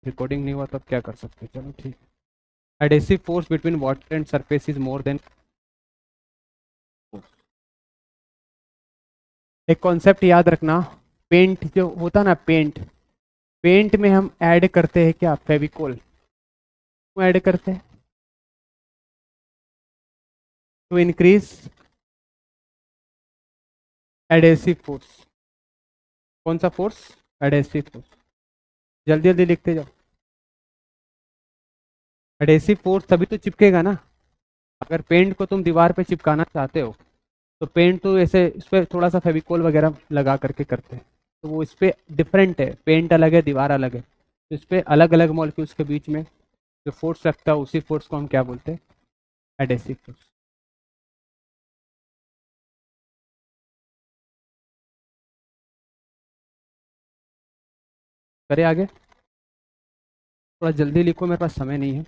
Recording नहीं हुआ तो अब क्या कर सकते हैं, चलो ठीक है। Adhesive force between water and surface is more than. एक कॉन्सेप्ट याद रखना, पेंट जो होता ना, पेंट, पेंट में हम ऐड करते हैं क्या, फेविकोल। क्यों ऐड करते हैं? To increase adhesive force. कौन सा फोर्स? Adhesive force. जल्दी जल्दी लिखते जाओ। एडेसिव फोर्स तभी तो चिपकेगा ना। अगर पेंट को तुम दीवार पे चिपकाना चाहते हो तो पेंट तो ऐसे इस पर थोड़ा सा फेविकोल वगैरह लगा करके करते हैं, तो वो इस पे डिफरेंट है, पेंट अलग है, दीवार अलग है, तो इस पे अलग अलग मॉलिक्यूल्स के बीच में जो फोर्स लगता है उसी फोर्स को हम क्या बोलते हैं? Adhesive force. करें आगे? थोड़ा जल्दी लिखो, मेरे पास समय नहीं है।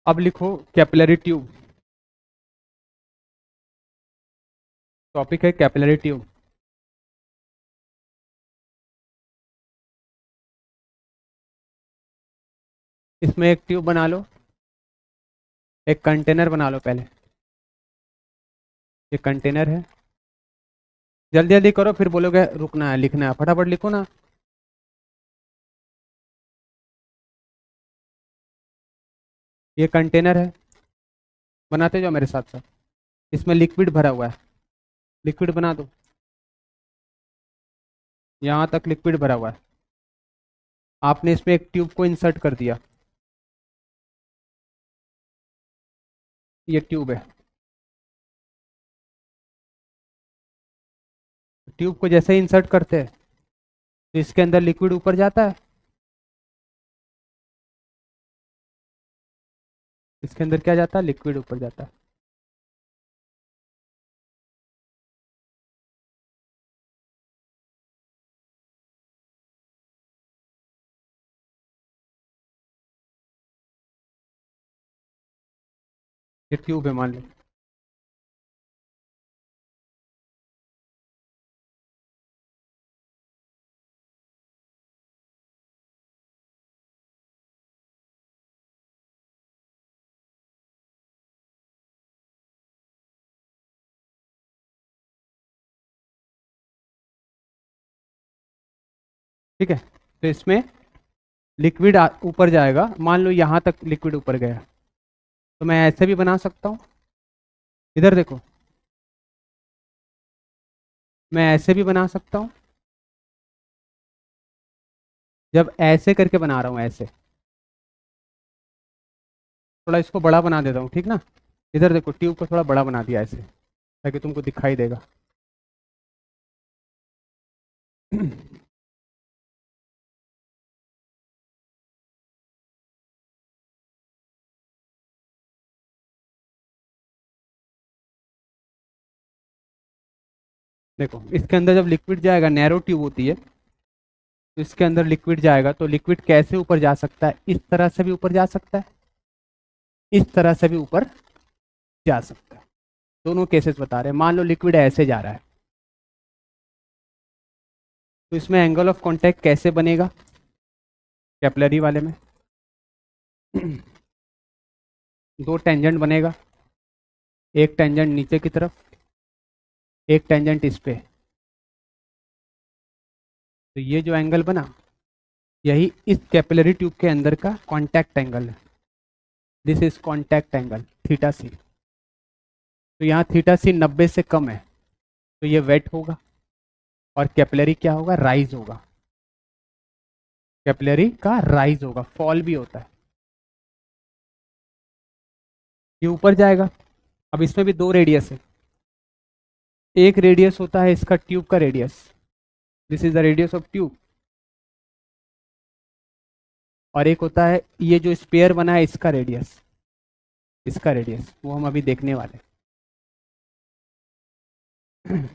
अब लिखो कैपिलरी ट्यूब। टॉपिक है कैपिलरी ट्यूब। इसमें एक ट्यूब बना लो, एक कंटेनर बना लो पहले। ये कंटेनर है। जल्दी जल्दी करो, फिर बोलोगे रुकना है, लिखना है, फटाफट लिखो ना। ये कंटेनर है, बनाते जाओ मेरे साथ साथ। इसमें लिक्विड भरा हुआ है, लिक्विड बना दो। यहाँ तक लिक्विड भरा हुआ है। आपने इसमें एक ट्यूब को इंसर्ट कर दिया। ये ट्यूब है। ट्यूब को जैसे ही इंसर्ट करते हैं तो इसके अंदर लिक्विड ऊपर जाता है। इसके अंदर क्या जाता है? लिक्विड ऊपर जाता है। ये ट्यूब है, मान लो। ठीक है, तो इसमें लिक्विड ऊपर जाएगा, मान लो यहाँ तक लिक्विड ऊपर गया, तो मैं ऐसे भी बना सकता हूँ। इधर देखो, मैं ऐसे भी बना सकता हूँ। जब ऐसे करके बना रहा हूँ, ऐसे, थोड़ा इसको बड़ा बना देता हूँ, ठीक ना। इधर देखो, ट्यूब को थोड़ा बड़ा बना दिया ऐसे, ताकि तुमको दिखाई देगा। देखो, इसके अंदर जब लिक्विड जाएगा, नैरो ट्यूब होती है, तो इसके अंदर लिक्विड जाएगा, तो लिक्विड कैसे ऊपर जा सकता है? इस तरह से भी ऊपर जा सकता है, इस तरह से भी ऊपर जा सकता है। दोनों केसेस बता रहे हैं। मान लो लिक्विड ऐसे जा रहा है, तो इसमें एंगल ऑफ कांटेक्ट कैसे बनेगा कैपिलरी वाले में? दो टेंजेंट बनेगा, एक टेंजेंट नीचे की तरफ, एक टेंजेंट इस पे। तो ये जो एंगल बना, यही इस कैपिलरी ट्यूब के अंदर का कांटेक्ट एंगल है। This is contact angle, theta C. तो यहाँ थीटा सी 90 से कम है, तो ये वेट होगा, और कैपिलरी क्या होगा? राइज होगा। कैपिलरी का राइज होगा, फॉल भी होता है। ये ऊपर जाएगा। अब इसमें भी दो रेडियस है। एक रेडियस होता है इसका ट्यूब का radius, this is the radius of tube. और एक होता है ये जो स्पेयर बना है, इसका रेडियस, इसका रेडियस वो हम अभी देखने वाले हैं।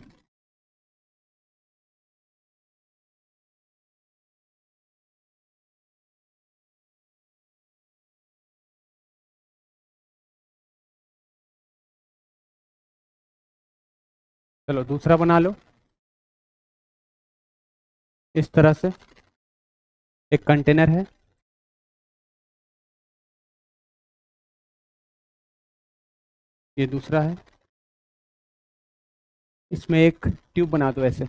चलो दूसरा बना लो। इस तरह से एक कंटेनर है, ये दूसरा है, इसमें एक ट्यूब बना दो ऐसे।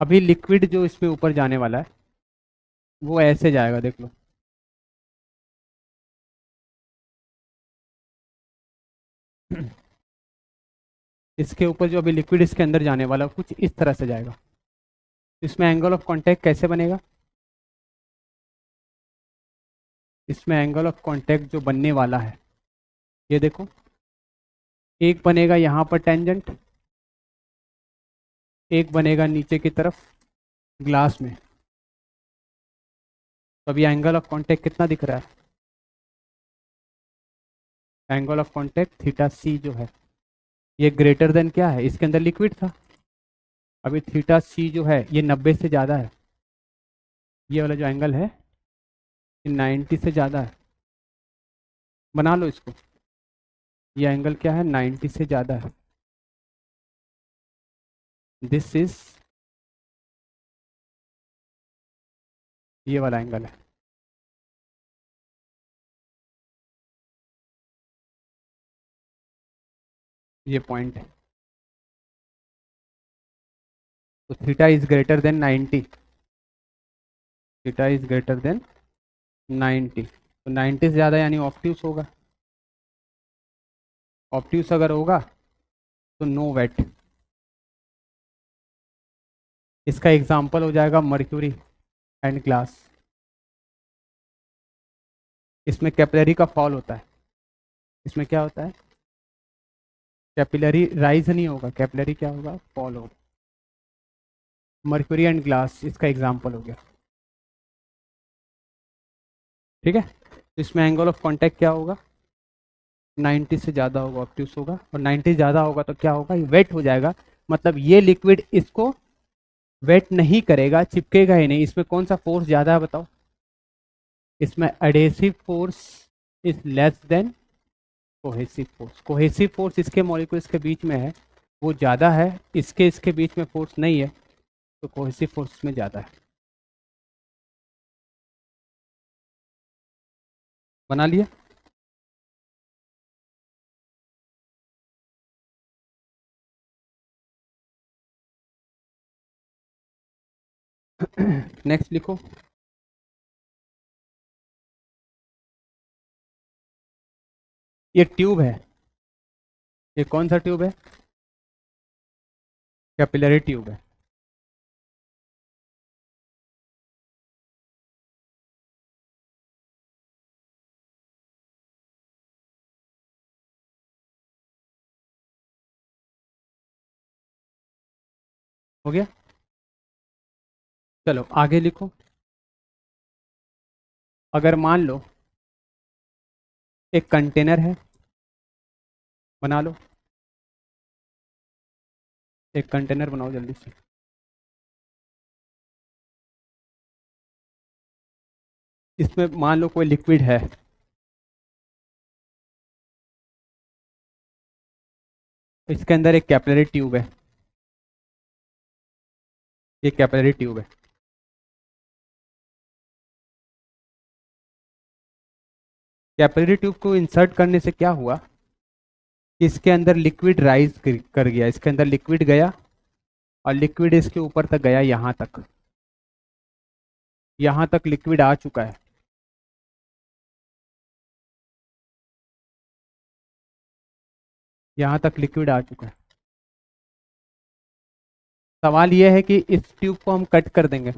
अभी लिक्विड जो इसमें ऊपर जाने वाला है वो ऐसे जाएगा, देख लो। इसके ऊपर जो अभी लिक्विड इसके अंदर जाने वाला है, कुछ इस तरह से जाएगा। इसमें एंगल ऑफ कांटेक्ट कैसे बनेगा? इसमें एंगल ऑफ कांटेक्ट जो बनने वाला है, ये देखो, एक बनेगा यहाँ पर टेंजेंट, एक बनेगा नीचे की तरफ ग्लास में। तो अभी एंगल ऑफ कांटेक्ट कितना दिख रहा है? एंगल ऑफ कांटेक्ट थीटा सी जो है, ये ग्रेटर देन क्या है? इसके अंदर लिक्विड था। अभी थीटा सी जो है ये 90 से ज़्यादा है। ये वाला जो एंगल है ये 90 से ज़्यादा है। बना लो इसको। ये एंगल क्या है? 90 से ज़्यादा है। दिस इज, ये वाला एंगल है। ये पॉइंट है। तो theta is greater than 90। Theta is greater than 90। तो 90 से ज़्यादा यानी ऑब्ट्यूस होगा। ऑब्ट्यूस अगर होगा तो नो वेट। इसका एग्जाम्पल हो जाएगा मर्क्यूरी एंड ग्लास। इसमें कैपिलरी का फॉल होता है। इसमें क्या होता है? कैपिलरी राइज नहीं होगा, कैपिलरी क्या होगा? फॉल होगा। मर्क्यूरी एंड ग्लास इसका एग्जाम्पल हो गया। ठीक है, तो इसमें एंगल ऑफ कांटेक्ट क्या होगा? 90 से ज़्यादा होगा, ऑब्ट्यूस होगा। और 90 ज़्यादा होगा तो क्या होगा? ये वेट हो जाएगा। मतलब ये लिक्विड इसको वेट नहीं करेगा, चिपकेगा ही नहीं। इसमें कौन सा फोर्स ज़्यादा है बताओ? इसमें adhesive force is less than cohesive force. Cohesive force इसके मॉलिक्यूल्स के बीच में है, वो ज़्यादा है। इसके बीच में फोर्स नहीं है, तो कोहेसिव फोर्स में ज़्यादा है। बना लिया? नेक्स्ट लिखो। ये ट्यूब है। ये कौन सा ट्यूब है? कैपिलरी ट्यूब है। हो गया? चलो आगे लिखो। अगर मान लो एक कंटेनर है, बना लो। एक कंटेनर बनाओ जल्दी से। इसमें मान लो कोई लिक्विड है। इसके अंदर एक कैपिलरी ट्यूब है। ये कैपिलरी ट्यूब है। कैपिलरी ट्यूब को इंसर्ट करने से क्या हुआ? इसके अंदर लिक्विड राइज कर गया। इसके अंदर लिक्विड गया और लिक्विड इसके ऊपर तक गया, यहाँ तक। यहाँ तक लिक्विड आ चुका है। यहाँ तक लिक्विड आ चुका है। सवाल यह है कि इस ट्यूब को हम कट कर देंगे।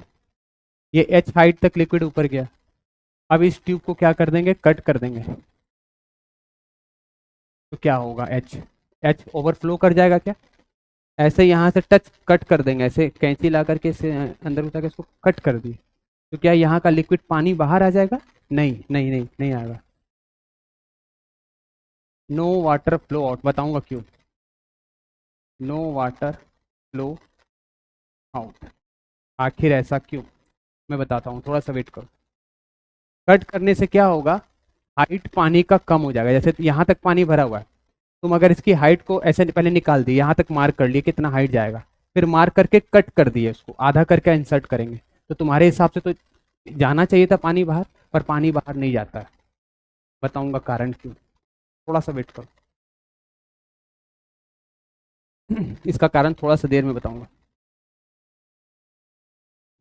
ये h हाइट तक लिक्विड ऊपर गया। अब इस ट्यूब को क्या कर देंगे? कट कर देंगे। तो क्या होगा? h ओवरफ्लो कर जाएगा क्या? ऐसे यहाँ से टच कट कर देंगे, ऐसे कैंची ला करके इसे अंदर उतार के इसको कट कर दिए, तो क्या यहाँ का लिक्विड पानी बाहर आ जाएगा? नहीं नहीं नहीं, नहीं आएगा। No water flow out. बताऊंगा क्यों। No water flow out. आखिर ऐसा क्यों, मैं बताता हूँ, थोड़ा सा वेट करो। कट करने से क्या होगा? हाइट पानी का कम हो जाएगा। जैसे यहाँ तक पानी भरा हुआ है, तुम अगर इसकी हाइट को ऐसे पहले निकाल दी, यहाँ तक मार्क कर लिए कितना हाइट जाएगा, फिर मार्क करके कट कर दिए, उसको आधा करके इंसर्ट करेंगे, तो तुम्हारे हिसाब से तो जाना चाहिए था पानी बाहर, पर पानी बाहर नहीं जाता है। बताऊंगा कारण क्यों, थोड़ा सा वेट करो। इसका कारण थोड़ा सा देर में बताऊंगा,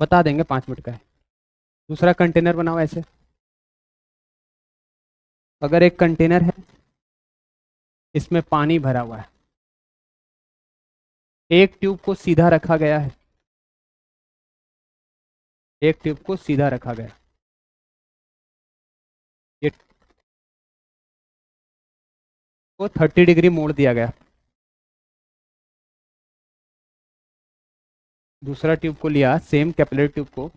बता देंगे 5 मिनट का है। दूसरा कंटेनर बनाओ ऐसे। अगर एक कंटेनर है, इसमें पानी भरा हुआ है, एक ट्यूब को सीधा रखा गया है, एक ट्यूब को सीधा रखा गया, ये को 30 डिग्री मोड़ दिया गया। दूसरा ट्यूब को लिया, सेम कैपिलरी ट्यूब को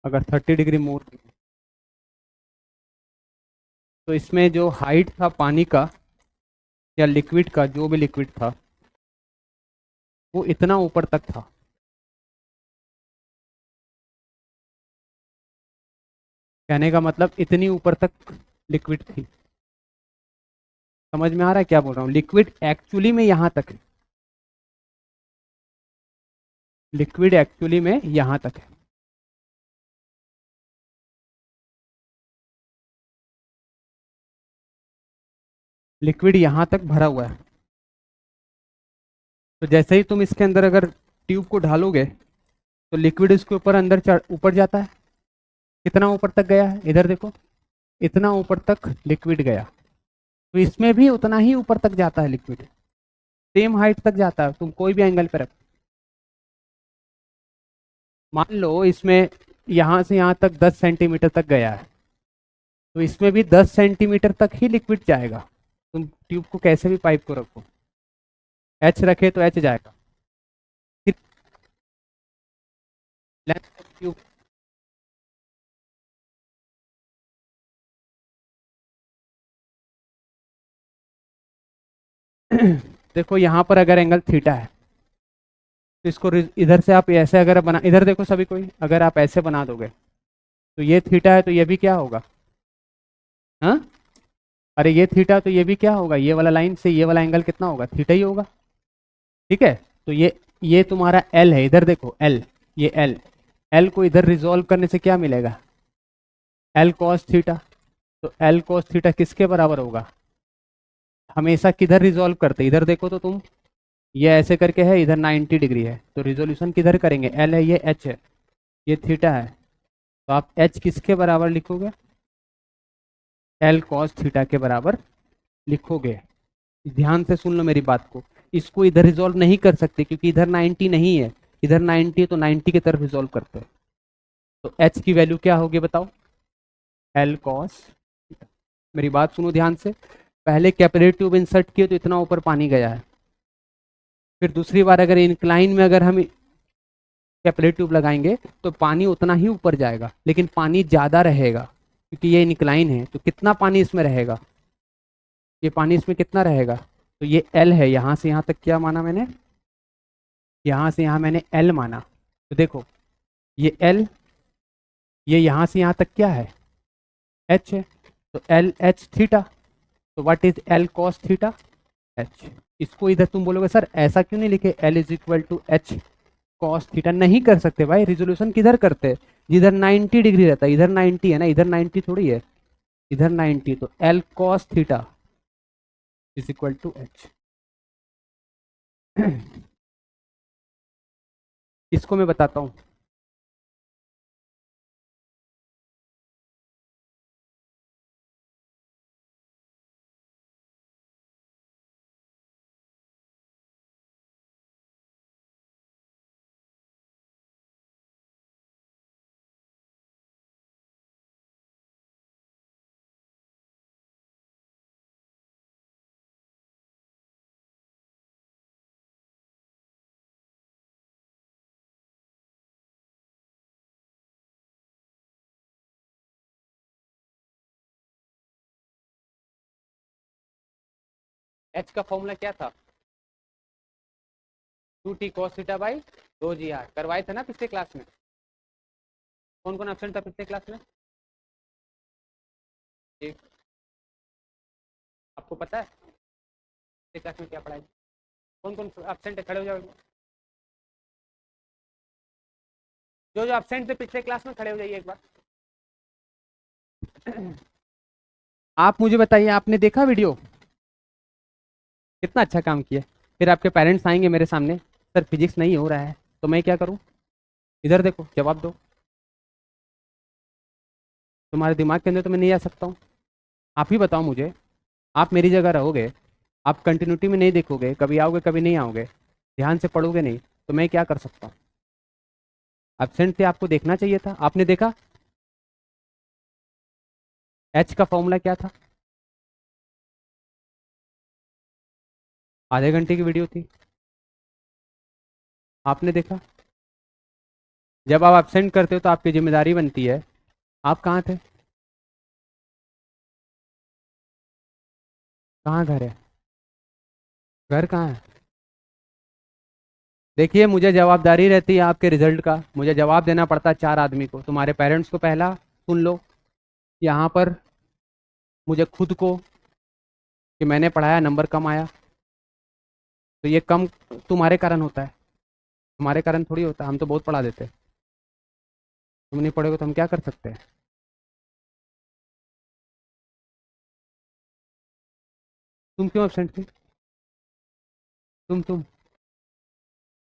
अगर 30 डिग्री मोड़ दिया, तो इसमें जो हाइट था पानी का या लिक्विड का, जो भी लिक्विड था, वो इतना ऊपर तक था। कहने का मतलब इतनी ऊपर तक लिक्विड थी। समझ में आ रहा है क्या बोल रहा हूँ? लिक्विड एक्चुअली में यहाँ तक है, लिक्विड एक्चुअली में यहाँ तक है। लिक्विड यहाँ तक भरा हुआ है। तो जैसे ही तुम इसके अंदर अगर ट्यूब को ढालोगे, तो लिक्विड इसके ऊपर अंदर ऊपर जाता है। कितना ऊपर तक गया है, इधर देखो, इतना ऊपर तक लिक्विड गया। तो इसमें भी उतना ही ऊपर तक जाता है लिक्विड, सेम हाइट तक जाता है, तुम कोई भी एंगल पे रखो। मान लो इसमें यहाँ से यहाँ तक 10 सेंटीमीटर तक गया है, तो इसमें भी 10 सेंटीमीटर तक ही लिक्विड जाएगा। तुम ट्यूब को कैसे भी पाइप को रखो, एच रखे तो एच जाएगा। फिर लेंथ ऑफ ट्यूब, देखो यहाँ पर अगर एंगल थीटा है, तो इसको इधर से आप ऐसे अगर बना, इधर देखो सभी कोई, अगर आप ऐसे बना दोगे, तो ये थीटा है, तो ये भी क्या होगा? हाँ, अरे ये थीटा, तो ये भी क्या होगा? ये वाला लाइन से ये वाला एंगल कितना होगा? थीटा ही होगा। ठीक है, तो ये तुम्हारा एल है, इधर देखो एल, ये एल, एल को इधर रिजोल्व करने से क्या मिलेगा? L cos theta. तो एल कॉस थीटा किसके बराबर होगा? हमेशा किधर रिजोल्व करते, इधर देखो तो तुम, ये ऐसे करके है, इधर 90 डिग्री है, तो रिजोल्यूशन किधर करेंगे? एल है, ये एच है, ये थीटा है, तो आप एच किसके बराबर लिखोगे? एल कॉस थीटा के बराबर लिखोगे। ध्यान से सुन लो मेरी बात को, इसको इधर रिजोल्व नहीं कर सकते क्योंकि इधर 90 नहीं है, इधर 90 है, तो 90 की तरफ रिजोल्व करते हैं। तो एच की वैल्यू क्या होगी बताओ? L cos. मेरी बात सुनो ध्यान से, पहले कैपिलरी ट्यूब इंसर्ट किए तो इतना ऊपर पानी गया है, फिर दूसरी बार अगर इंक्लाइन में अगर हम कैपिलरी ट्यूब लगाएंगे, तो पानी उतना ही ऊपर जाएगा, लेकिन पानी ज़्यादा रहेगा क्योंकि ये इंक्लाइन है। तो कितना पानी इसमें रहेगा? ये पानी इसमें कितना रहेगा? तो ये एल है, यहाँ से यहाँ तक क्या माना मैंने? यहाँ से यहाँ मैंने एल माना। तो देखो, ये एल, ये यहाँ से यहाँ तक क्या है? एच है, तो एल एच थीटा। तो what is L cos theta? H. इसको इधर तुम बोलोगे सर ऐसा क्यों नहीं लिखे, L is equal to H cos theta? नहीं कर सकते भाई, रिजोल्यूशन किधर करते हैं? जिधर 90 डिग्री रहता है, इधर 90 है ना, इधर 90 थोड़ी है, इधर 90, तो L cos theta is equal to H. इसको मैं बताता हूँ। एच का फॉर्मूला क्या था? 2t cos theta by 2gr, करवाए थे ना पिछले क्लास में? कौन कौन ऑप्शन था पिछले क्लास में? एक, आपको पता है? क्लास में क्या पढ़ाई? कौन कौन एब्सेंट है, खड़े हो जाओ। जो जो एब्सेंट थे पिछले क्लास में, खड़े हो जाइए एक बार। आप मुझे बताइए, आपने देखा वीडियो? कितना अच्छा काम किया। फिर आपके पेरेंट्स आएंगे मेरे सामने, सर फिजिक्स नहीं हो रहा है, तो मैं क्या करूं? इधर देखो, जवाब दो। तुम्हारे दिमाग के अंदर तो मैं नहीं आ सकता हूँ। आप ही बताओ मुझे। आप मेरी जगह रहोगे, आप कंटिन्यूटी में नहीं देखोगे, कभी आओगे कभी नहीं आओगे, ध्यान से पढ़ोगे नहीं, तो मैं क्या कर सकता हूँ? एब्सेंट थे, आपको देखना चाहिए था, आपने देखा? एच का फॉर्मूला क्या था? आधे घंटे की वीडियो थी, आपने देखा? जब आप एब्सेंट करते हो तो आपकी जिम्मेदारी बनती है। आप कहाँ थे? कहाँ घर है? घर कहाँ है? देखिए, मुझे जवाबदारी रहती है आपके रिजल्ट का, मुझे जवाब देना पड़ता है 4 आदमी को। तुम्हारे पेरेंट्स को पहला सुन लो, यहाँ पर मुझे खुद को, कि मैंने पढ़ाया नंबर कम आया, तो ये कम तुम्हारे कारण होता है, हमारे कारण थोड़ी होता है। हम तो बहुत पढ़ा देते हैं। तुम नहीं पढ़ोगे तो हम क्या कर सकते हैं? तुम क्यों एबसेंट थी? तुम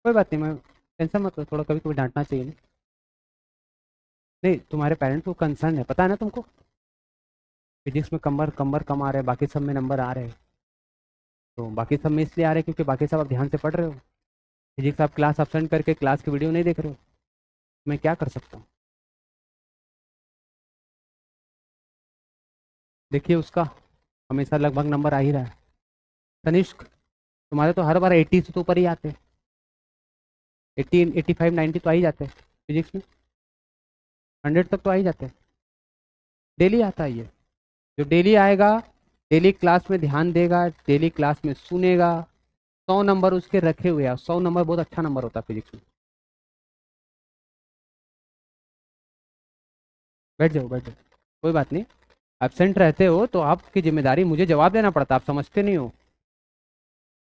कोई बात नहीं, मैं टेंशन मत लो, थोड़ा कभी कभी डांटना चाहिए ना। नहीं, तुम्हारे पेरेंट्स को कंसर्न है, पता है ना तुमको? फिजिक्स में कम कम कम आ रहे हैं, बाकी सब में नंबर आ रहे हैं। तो बाकी सब में इसलिए आ रहे हैं क्योंकि बाकी सब आप ध्यान से पढ़ रहे हो। फिजिक्स आप क्लास एबसेंट करके क्लास की वीडियो नहीं देख रहे हो। मैं क्या कर सकता हूँ? देखिए, उसका हमेशा लगभग नंबर आ ही रहा है। तनिष्क, तुम्हारे तो हर बार 80 से तो ऊपर ही आते हैं। 80, 85, 90 तो आ ही जाते हैं फिजिक्स में। 100 तक तो आ ही जाते हैं। डेली आता है ये। जो डेली आएगा, डेली क्लास में ध्यान देगा, डेली क्लास में सुनेगा, 100 नंबर उसके रखे हुए हैं। 100 नंबर बहुत अच्छा नंबर होता है फिजिक्स में। बैठ जाओ, बैठ जाओ, कोई बात नहीं। एबसेंट रहते हो तो आपकी जिम्मेदारी, मुझे जवाब देना पड़ता है, आप समझते नहीं हो।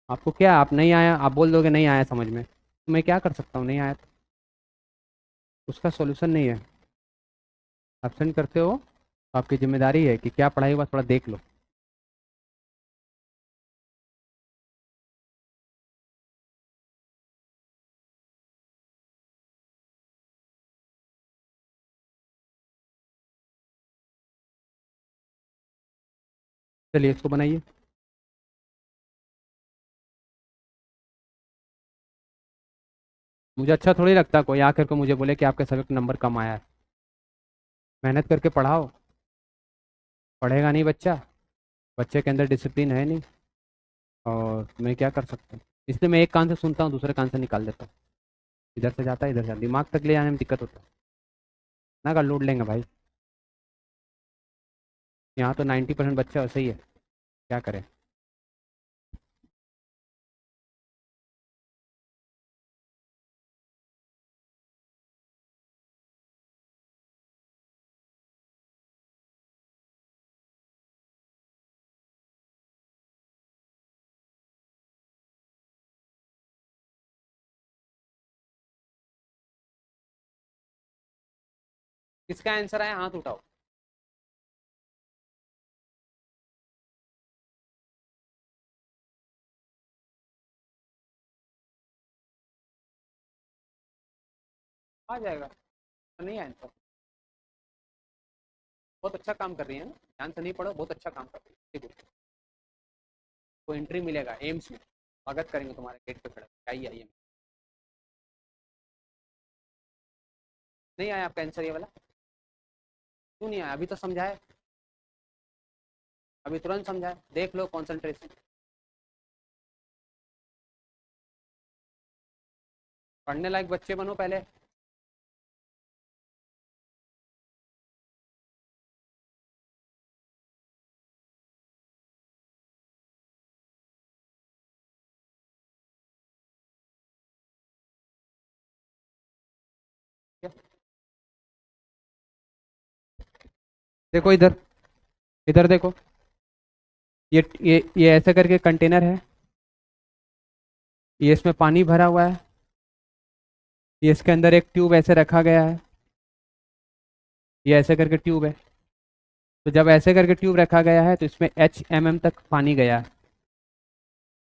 आपको क्या, आप नहीं आया, आप बोल दोगे नहीं आया समझ में, तो मैं क्या कर सकता हूँ? नहीं आया तो उसका सॉल्यूशन नहीं है। एबसेंट करते हो तो आपकी जिम्मेदारी है कि क्या पढ़ाई हुआ थोड़ा देख लो। चलिए इसको बनाइए। मुझे अच्छा थोड़ी लगता कोई आकर को मुझे बोले कि आपके सब्जेक्ट नंबर कम आया है। मेहनत करके पढ़ाओ। पढ़ेगा नहीं बच्चा, बच्चे के अंदर डिसिप्लिन है नहीं, और मैं क्या कर सकता हूँ? इसलिए मैं एक कान से सुनता हूँ, दूसरे कान से निकाल देता हूँ। इधर से जाता है, इधर से आता है। दिमाग तक ले जाने में दिक्कत होता है ना, का लोड लेंगे भाई। यहाँ तो 90% बच्चा वैसे ही है, क्या करें? किसका आंसर आया, हाथ उठाओ। आ जाएगा। नहीं आंसर, बहुत अच्छा काम कर रही है ना, ध्यान से नहीं पढ़ो, बहुत अच्छा काम कर रही है। ठीक है, को एंट्री मिलेगा एम्स में, स्वागत करेंगे तुम्हारे गेट पे खड़े, आइए आइए। नहीं आया आपका आंसर ये वाला? क्यों नहीं आया? अभी तो समझाए, अभी तुरंत समझाए, देख लो कॉन्सेंट्रेशन। पढ़ने लायक बच्चे बनो पहले। देखो इधर, इधर देखो, ये ऐसे करके कंटेनर है, ये इसमें पानी भरा हुआ है, ये इसके अंदर एक ट्यूब ऐसे रखा गया है, ये ऐसे करके ट्यूब है। तो जब ऐसे करके ट्यूब रखा गया है तो इसमें HMM तक पानी गया है।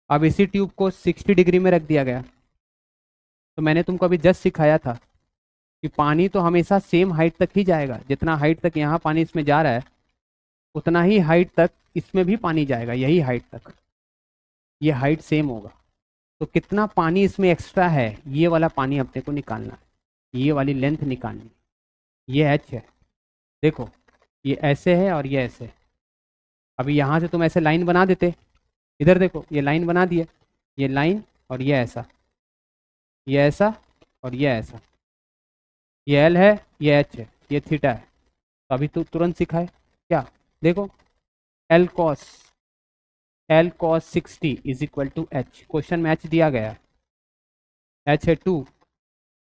अब इसी ट्यूब को 60 डिग्री में रख दिया गया। तो मैंने तुमको अभी जस्ट सिखाया था कि पानी तो हमेशा सेम हाइट तक ही जाएगा, जितना हाइट तक यहाँ पानी इसमें जा रहा है उतना ही हाइट तक इसमें भी पानी जाएगा, यही हाइट तक, ये हाइट सेम होगा। तो कितना पानी इसमें एक्स्ट्रा है, ये वाला पानी अपने को निकालना है, ये वाली लेंथ निकालनी है। ये H है, देखो ये ऐसे है और ये ऐसे है। अभी यहाँ से तुम ऐसे लाइन बना देते, इधर देखो ये लाइन बना दिए, ये लाइन और ये ऐसा, ये ऐसा और ये ऐसा, ये L है, ये H है, ये थीटा है। तो अभी तू तुरंत सिखाए क्या, देखो L cos 60 is equal to H, question में H दिया गया है, H है 2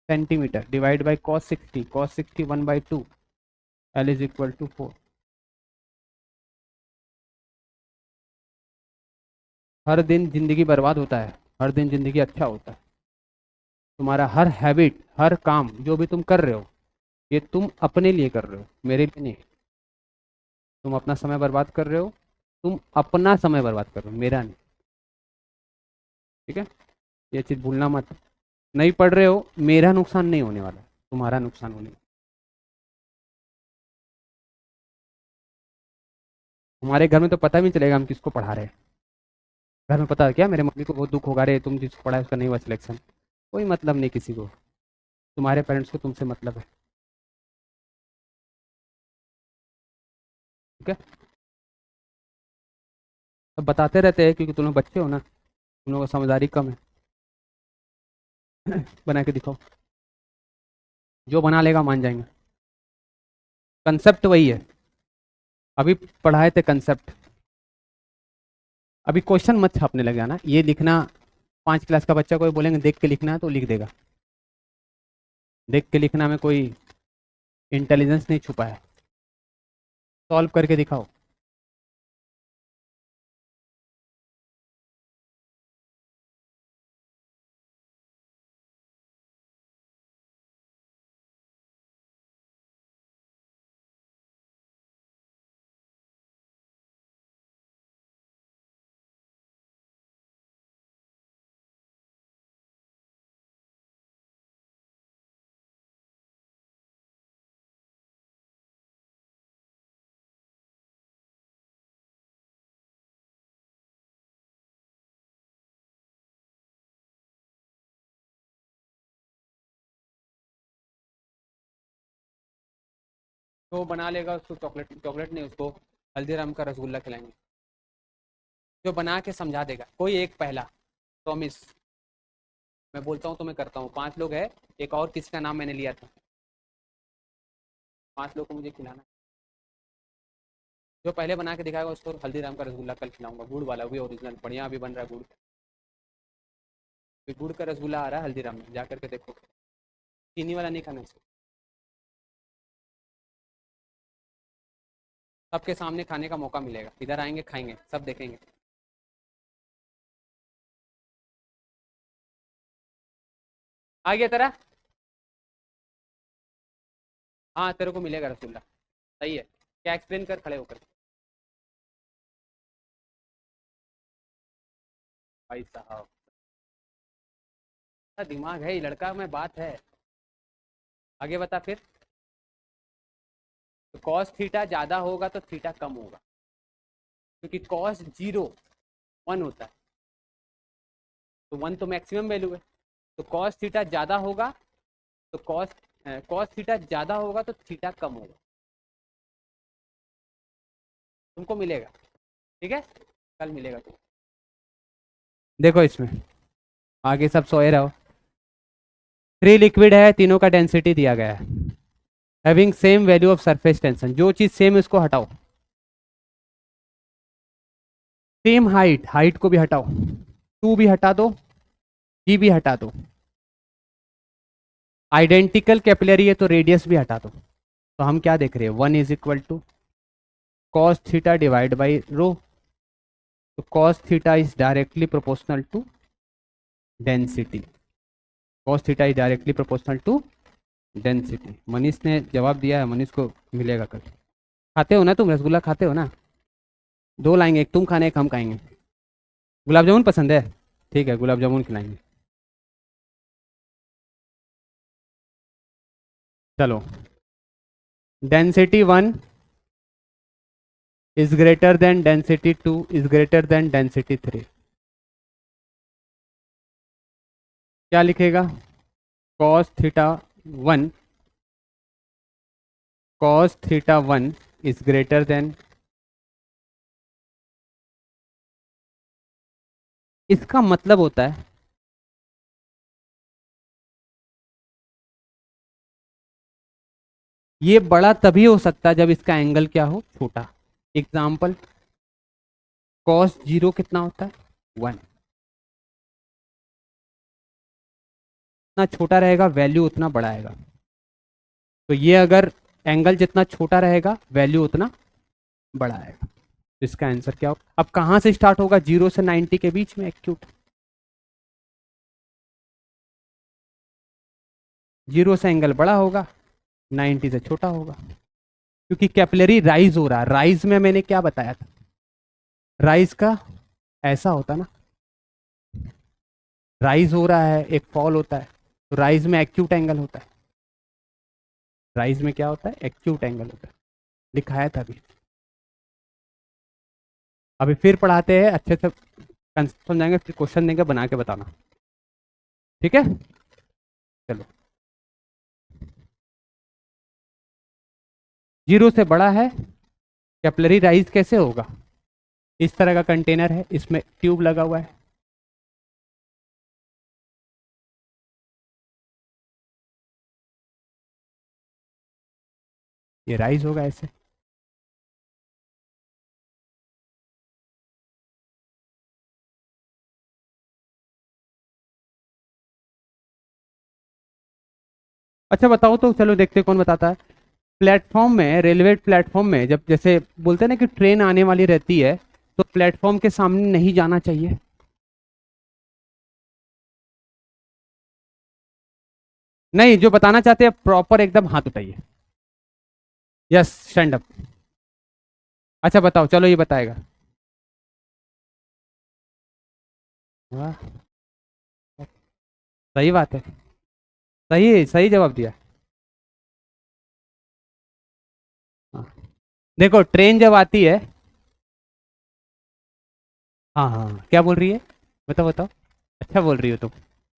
centimetre divide by cos 60 1/2, L is equal to 4। हर दिन जिंदगी बर्बाद होता है, हर दिन जिंदगी अच्छा होता है। तुम्हारा हर हैबिट, हर काम जो भी तुम कर रहे हो, ये तुम अपने लिए कर रहे हो, मेरे लिए नहीं। तुम अपना समय बर्बाद कर रहे हो, तुम अपना समय बर्बाद कर रहे हो, मेरा नहीं। ठीक है, ये चीज़ भूलना मत। नहीं पढ़ रहे हो, मेरा नुकसान नहीं होने वाला, तुम्हारा नुकसान होने वाला। हमारे घर में तो पता भी नहीं चलेगा हम किसको पढ़ा रहे हैं। घर में पता है क्या, मेरे मम्मी को बहुत दुख होगा, रे तुम जिसको पढ़ा है उसका नहीं हुआ सिलेक्शन। कोई मतलब नहीं किसी को, तुम्हारे पेरेंट्स को तुमसे मतलब है। ठीक है, सब बताते रहते हैं क्योंकि तुम लोग बच्चे हो ना, तुम लोगों को समझदारी कम है। बना के दिखाओ, जो बना लेगा मान जाएंगे। कंसेप्ट वही है, अभी पढ़ाए थे कंसेप्ट। अभी क्वेश्चन मत छापने लग जाना, ये लिखना 5 क्लास का बच्चा कोई बोलेंगे देख के लिखना है तो लिख देगा। देख के लिखना में कोई इंटेलिजेंस नहीं छुपा है, सॉल्व करके दिखाओ। तो बना लेगा, उसको चॉकलेट, चॉकलेट नहीं, उसको हल्दीराम का रसगुल्ला खिलाएंगे। जो बना के समझा देगा कोई एक, पहला प्रॉमिस, मैं बोलता हूँ तो मैं करता हूँ। 5 लोग है, एक और किसी का नाम मैंने लिया था, 5 लोग को मुझे खिलाना है। जो पहले बना के दिखाएगा उसको हल्दीराम का रसगुल्ला कल खिलाऊंगा, गुड़ वाला, भी ओरिजिनल बढ़िया अभी बन रहा है गुड़। गुड़ का रसगुल्ला आ रहा है हल्दीराम में, जा करके देखो, चीनी वाला नहीं खाना चाहिए। सबके सामने खाने का मौका मिलेगा, इधर आएंगे खाएंगे, सब देखेंगे। आ गया तेरा, हाँ तेरे को मिलेगा रसगुल्ला, सही है। क्या एक्सप्लेन कर खड़े होकर, भाई साहब दिमाग है ये लड़का में, बात है। आगे बता फिर। तो कॉस थीटा ज्यादा होगा तो थीटा कम होगा, क्योंकि कॉस 0 1 होता है, तो 1 तो मैक्सिमम वैल्यू है। तो कॉस थीटा ज्यादा होगा तो कॉस थीटा ज्यादा होगा तो थीटा कम होगा, तुमको मिलेगा। ठीक है, कल मिलेगा तुमको। देखो इसमें आगे सब सोए रहो। 3 लिक्विड है, तीनों का डेंसिटी दिया गया है, having same value of surface tension. जो चीज सेम है उसको हटाओ, सेम हाइट, हाइट को भी हटाओ, 2 भी हटा दो, जी भी हटा दो, आइडेंटिकल कैपिलरी है तो रेडियस भी हटा दो। तो हम क्या देख रहे हैं, 1 is equal to cos theta divide by rho. तो cos theta is directly proportional to density, cos theta is directly proportional to density. Manish ने जवाब दिया है, मनीष को मिलेगा कल। खाते हो ना तुम, रसगुल्ला खाते हो ना? दो लाएंगे, एक तुम खाने एक हम खाएंगे। गुलाब जामुन पसंद है? ठीक है, गुलाब जामुन खिलाएंगे। चलो, density 1 is greater than density 2 is greater than density 3। क्या लिखेगा? Cos theta 1, cos theta 1 is greater than, इसका मतलब होता है ये बड़ा तभी हो सकता है जब इसका एंगल क्या हो, छोटा। एग्जाम्पल, कॉस जीरो कितना होता है? 1। जितना छोटा रहेगा वैल्यू उतना बड़ा आएगा। तो ये अगर एंगल जितना छोटा रहेगा वैल्यू उतना बड़ा आएगा। तो इसका आंसर क्या हो? अब कहां से स्टार्ट होगा? 0 से 90 के बीच में एक्यूट। 0 से एंगल बड़ा होगा, 90 से छोटा होगा, क्योंकि कैपिलरी राइज हो रहा है। राइज में मैंने क्या बताया था? राइज का ऐसा होता ना, राइज हो रहा है, एक फॉल होता है, तो राइज में एक्यूट एंगल होता है। राइज में क्या होता है? एक्यूट एंगल होता है। दिखाया था अभी। अभी फिर पढ़ाते हैं अच्छे से, कंसेप्ट समझाएंगे, फिर क्वेश्चन देंगे, बना के बताना। ठीक है, चलो। 0 से बड़ा है, कैपिलरी राइज कैसे होगा? इस तरह का कंटेनर है, इसमें ट्यूब लगा हुआ है, ये राइज होगा ऐसे। अच्छा बताओ तो, चलो देखते कौन बताता है। प्लेटफॉर्म में, रेलवे प्लेटफॉर्म में जब जैसे बोलते हैं ना कि ट्रेन आने वाली रहती है, तो प्लेटफॉर्म के सामने नहीं जाना चाहिए। नहीं, जो बताना चाहते हैं प्रॉपर एकदम हाथ उठाइए। Yes, stand up. अच्छा बताओ, चलो ये बताएगा। वाह, सही बात है, सही सही जवाब दिया। हाँ। देखो, ट्रेन जब आती है, हाँ हाँ हाँ, क्या बोल रही है? बताओ बताओ। अच्छा बोल रही हो तुम,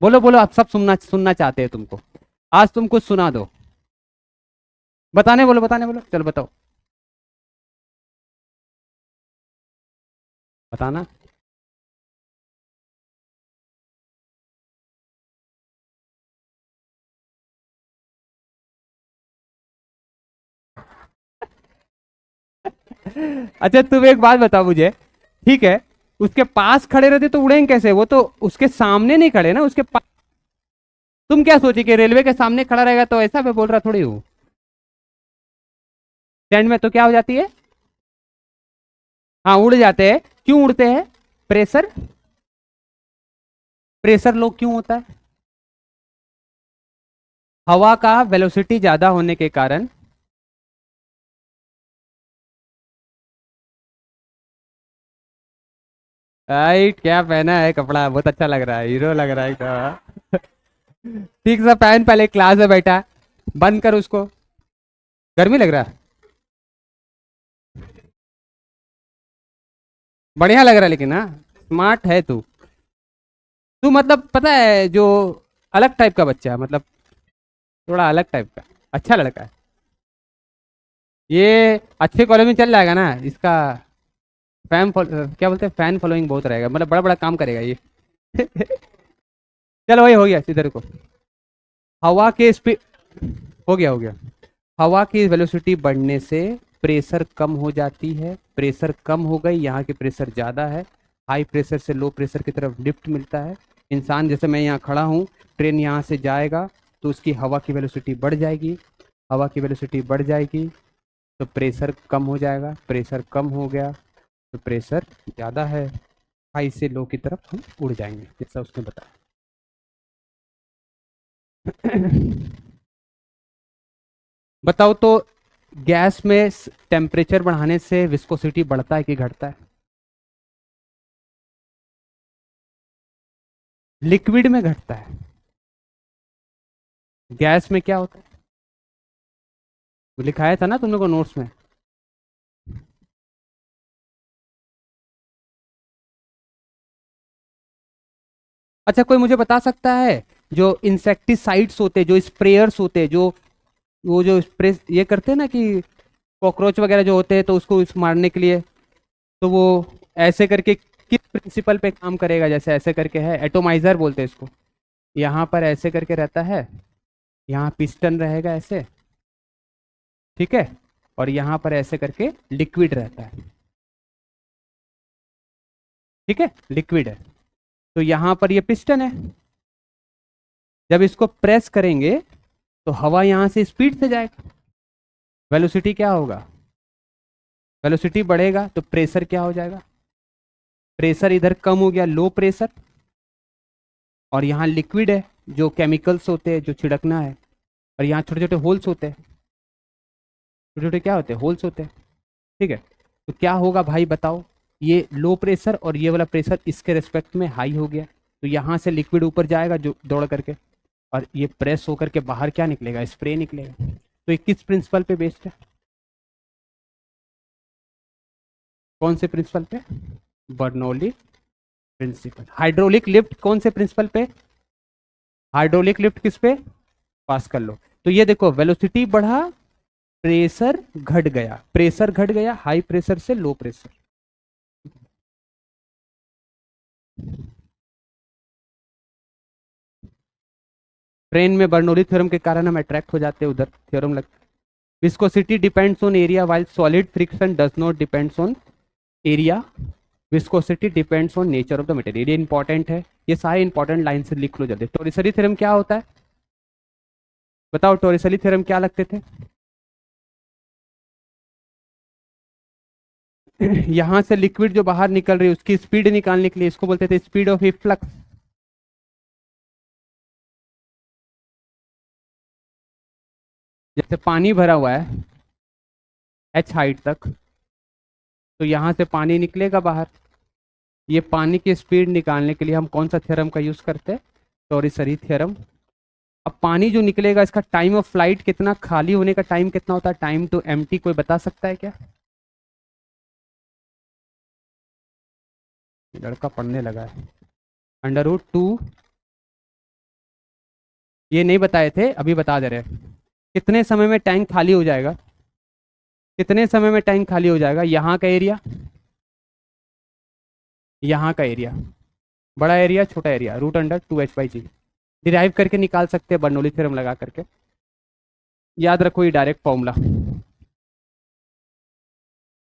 बोलो बोलो, आप सब सुनना सुनना चाहते हैं तुमको। आज तुम कुछ सुना दो। बताने बोलो, बताने बोलो, चलो बताओ। बताना। अच्छा तुम एक बात बताओ मुझे, ठीक है, उसके पास खड़े रहते तो उड़ेंगे कैसे? वो तो उसके सामने नहीं खड़े ना, उसके पास। तुम क्या सोची कि रेलवे के सामने खड़ा रहेगा तो ऐसा? मैं बोल रहा थोड़ी हूँ। स्टैंड में तो क्या हो जाती है? हाँ, उड़ जाते हैं। क्यों उड़ते हैं? प्रेशर, प्रेशर लो क्यों होता है? हवा का वेलोसिटी ज्यादा होने के कारण। आई क्या पहना है कपड़ा, बहुत अच्छा लग रहा है, हीरो लग रहा है एकदम। ठीक सा पहन, पहले क्लास में बैठा, बंद कर उसको। गर्मी लग रहा है? बढ़िया लग रहा है लेकिन, हाँ, स्मार्ट है तू। तू मतलब पता है जो अलग टाइप का बच्चा है, मतलब थोड़ा अलग टाइप का, अच्छा लड़का है। ये अच्छे कॉलेज में चल जाएगा ना, इसका क्या बोलते हैं, फैन फॉलोइंग बहुत रहेगा, मतलब बड़ा बड़ा काम करेगा ये। चलो वही हो गया, इधर को। हवा के स्पीड, हो गया हो गया। हवा की वेलोसिटी बढ़ने से प्रेशर कम हो जाती है, प्रेशर कम हो गई, यहाँ की प्रेशर ज़्यादा है, हाई प्रेशर से लो प्रेशर की तरफ लिफ्ट मिलता है। इंसान जैसे मैं यहाँ खड़ा हूँ, ट्रेन यहाँ से जाएगा तो उसकी हवा की वेलोसिटी बढ़ जाएगी, हवा की वेलोसिटी बढ़ जाएगी तो प्रेशर कम हो जाएगा, प्रेशर कम हो गया तो प्रेशर ज़्यादा है, हाई से लो की तरफ हम उड़ जाएंगे, जैसा उसने बताया। बताओ तो, गैस में टेम्परेचर बढ़ाने से विस्कोसिटी बढ़ता है कि घटता है? लिक्विड में घटता है। गैस में क्या होता है? वो लिखाया था ना तुम लोग को नोट्स में। अच्छा, कोई मुझे बता सकता है, जो इंसेक्टिसाइड्स होते हैं, जो स्प्रेयर्स होते हैं, जो वो जो स्प्रे ये करते हैं ना कि कॉकरोच वगैरह जो होते हैं तो उसको मारने के लिए, तो वो ऐसे करके किस प्रिंसिपल पे काम करेगा? जैसे ऐसे करके है, एटोमाइजर बोलते हैं इसको। यहाँ पर ऐसे करके रहता है, यहाँ पिस्टन रहेगा ऐसे, ठीक है, और यहाँ पर ऐसे करके लिक्विड रहता है, ठीक है, लिक्विड है। तो यहाँ पर ये पिस्टन है, जब इसको प्रेस करेंगे तो हवा यहाँ से स्पीड से जाएगा, वेलोसिटी क्या होगा? वेलोसिटी बढ़ेगा तो प्रेशर क्या हो जाएगा? प्रेशर इधर कम हो गया, लो प्रेशर, और यहाँ लिक्विड है, जो केमिकल्स होते हैं जो छिड़कना है, और यहाँ छोटे छोटे होल्स होते हैं, छोटे छोटे क्या होते हैं? होल्स होते हैं, ठीक है। तो क्या होगा भाई बताओ, ये लो प्रेशर और ये वाला प्रेशर इसके रिस्पेक्ट में हाई हो गया, तो यहाँ से लिक्विड ऊपर जाएगा जो दौड़ करके, और ये प्रेस होकर के बाहर क्या निकलेगा? स्प्रे निकलेगा। तो ये किस प्रिंसिपल पे बेस्ड है? कौन से प्रिंसिपल पे? Bernoulli principal. हाइड्रोलिक लिफ्ट कौन से प्रिंसिपल पे? हाइड्रोलिक लिफ्ट किस पे? पास कर लो। तो ये देखो, वेलोसिटी बढ़ा, प्रेशर घट गया, प्रेशर घट गया, हाई प्रेशर से लो प्रेशर। ट्रेन में बर्नौली थ्योरम के कारण हम अट्रैक्ट हो जाते हैं उधर, थ्योरम लगता है। Viscosity depends on area while solid friction does not depends on area. Viscosity depends on nature of the material. ये इंपॉर्टेंट है, ये सारे इंपॉर्टेंट लाइन से लिख लो जल्दी। टोरिसरी थ्योरम क्या होता है? बताओ, टोरिसरी थ्योरम क्या लगते थे? यहां से लिक्विड जो बाहर निकल रही है उसकी स्पीड निकालने के लिए इसको बोलते थे स्पीड ऑफ इफ्लक्स। जैसे पानी भरा हुआ है एच हाइट तक, तो यहां से पानी निकलेगा बाहर, ये पानी की स्पीड निकालने के लिए हम कौन सा थ्योरम का यूज करते हैं? टोरिसरी थ्योरम। अब पानी जो निकलेगा इसका टाइम ऑफ फ्लाइट कितना, खाली होने का टाइम कितना होता है, टाइम टू एम्प्टी, कोई बता सकता है क्या? लड़का पढ़ने लगा है। √2, ये नहीं बताए थे, अभी बता दे रहे हैं। कितने समय में टैंक खाली हो जाएगा? कितने समय में टैंक खाली हो जाएगा? यहाँ का एरिया, यहाँ का एरिया, बड़ा एरिया छोटा एरिया, √2h/g डिराइव करके निकाल सकते हैं बर्नौली थ्योरम लगा करके। याद रखो ये डायरेक्ट फॉर्मूला।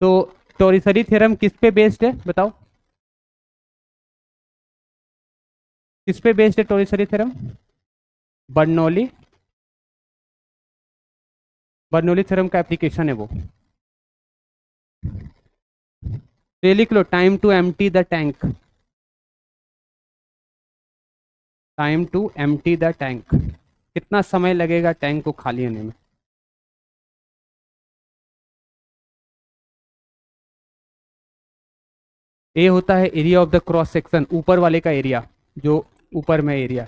तो टोरिसरी थ्योरम किस पे बेस्ड है बताओ? किस पे बेस्ड है Torricelli theorem? Bernoulli, Bernoulli theorem का एप्लीकेशन है वो। तो ये लिख लो, time to empty the tank, time to empty the tank, कितना समय लगेगा टैंक को खाली होने में? ए होता है area of the cross section, ऊपर वाले का एरिया, जो ऊपर में एरिया,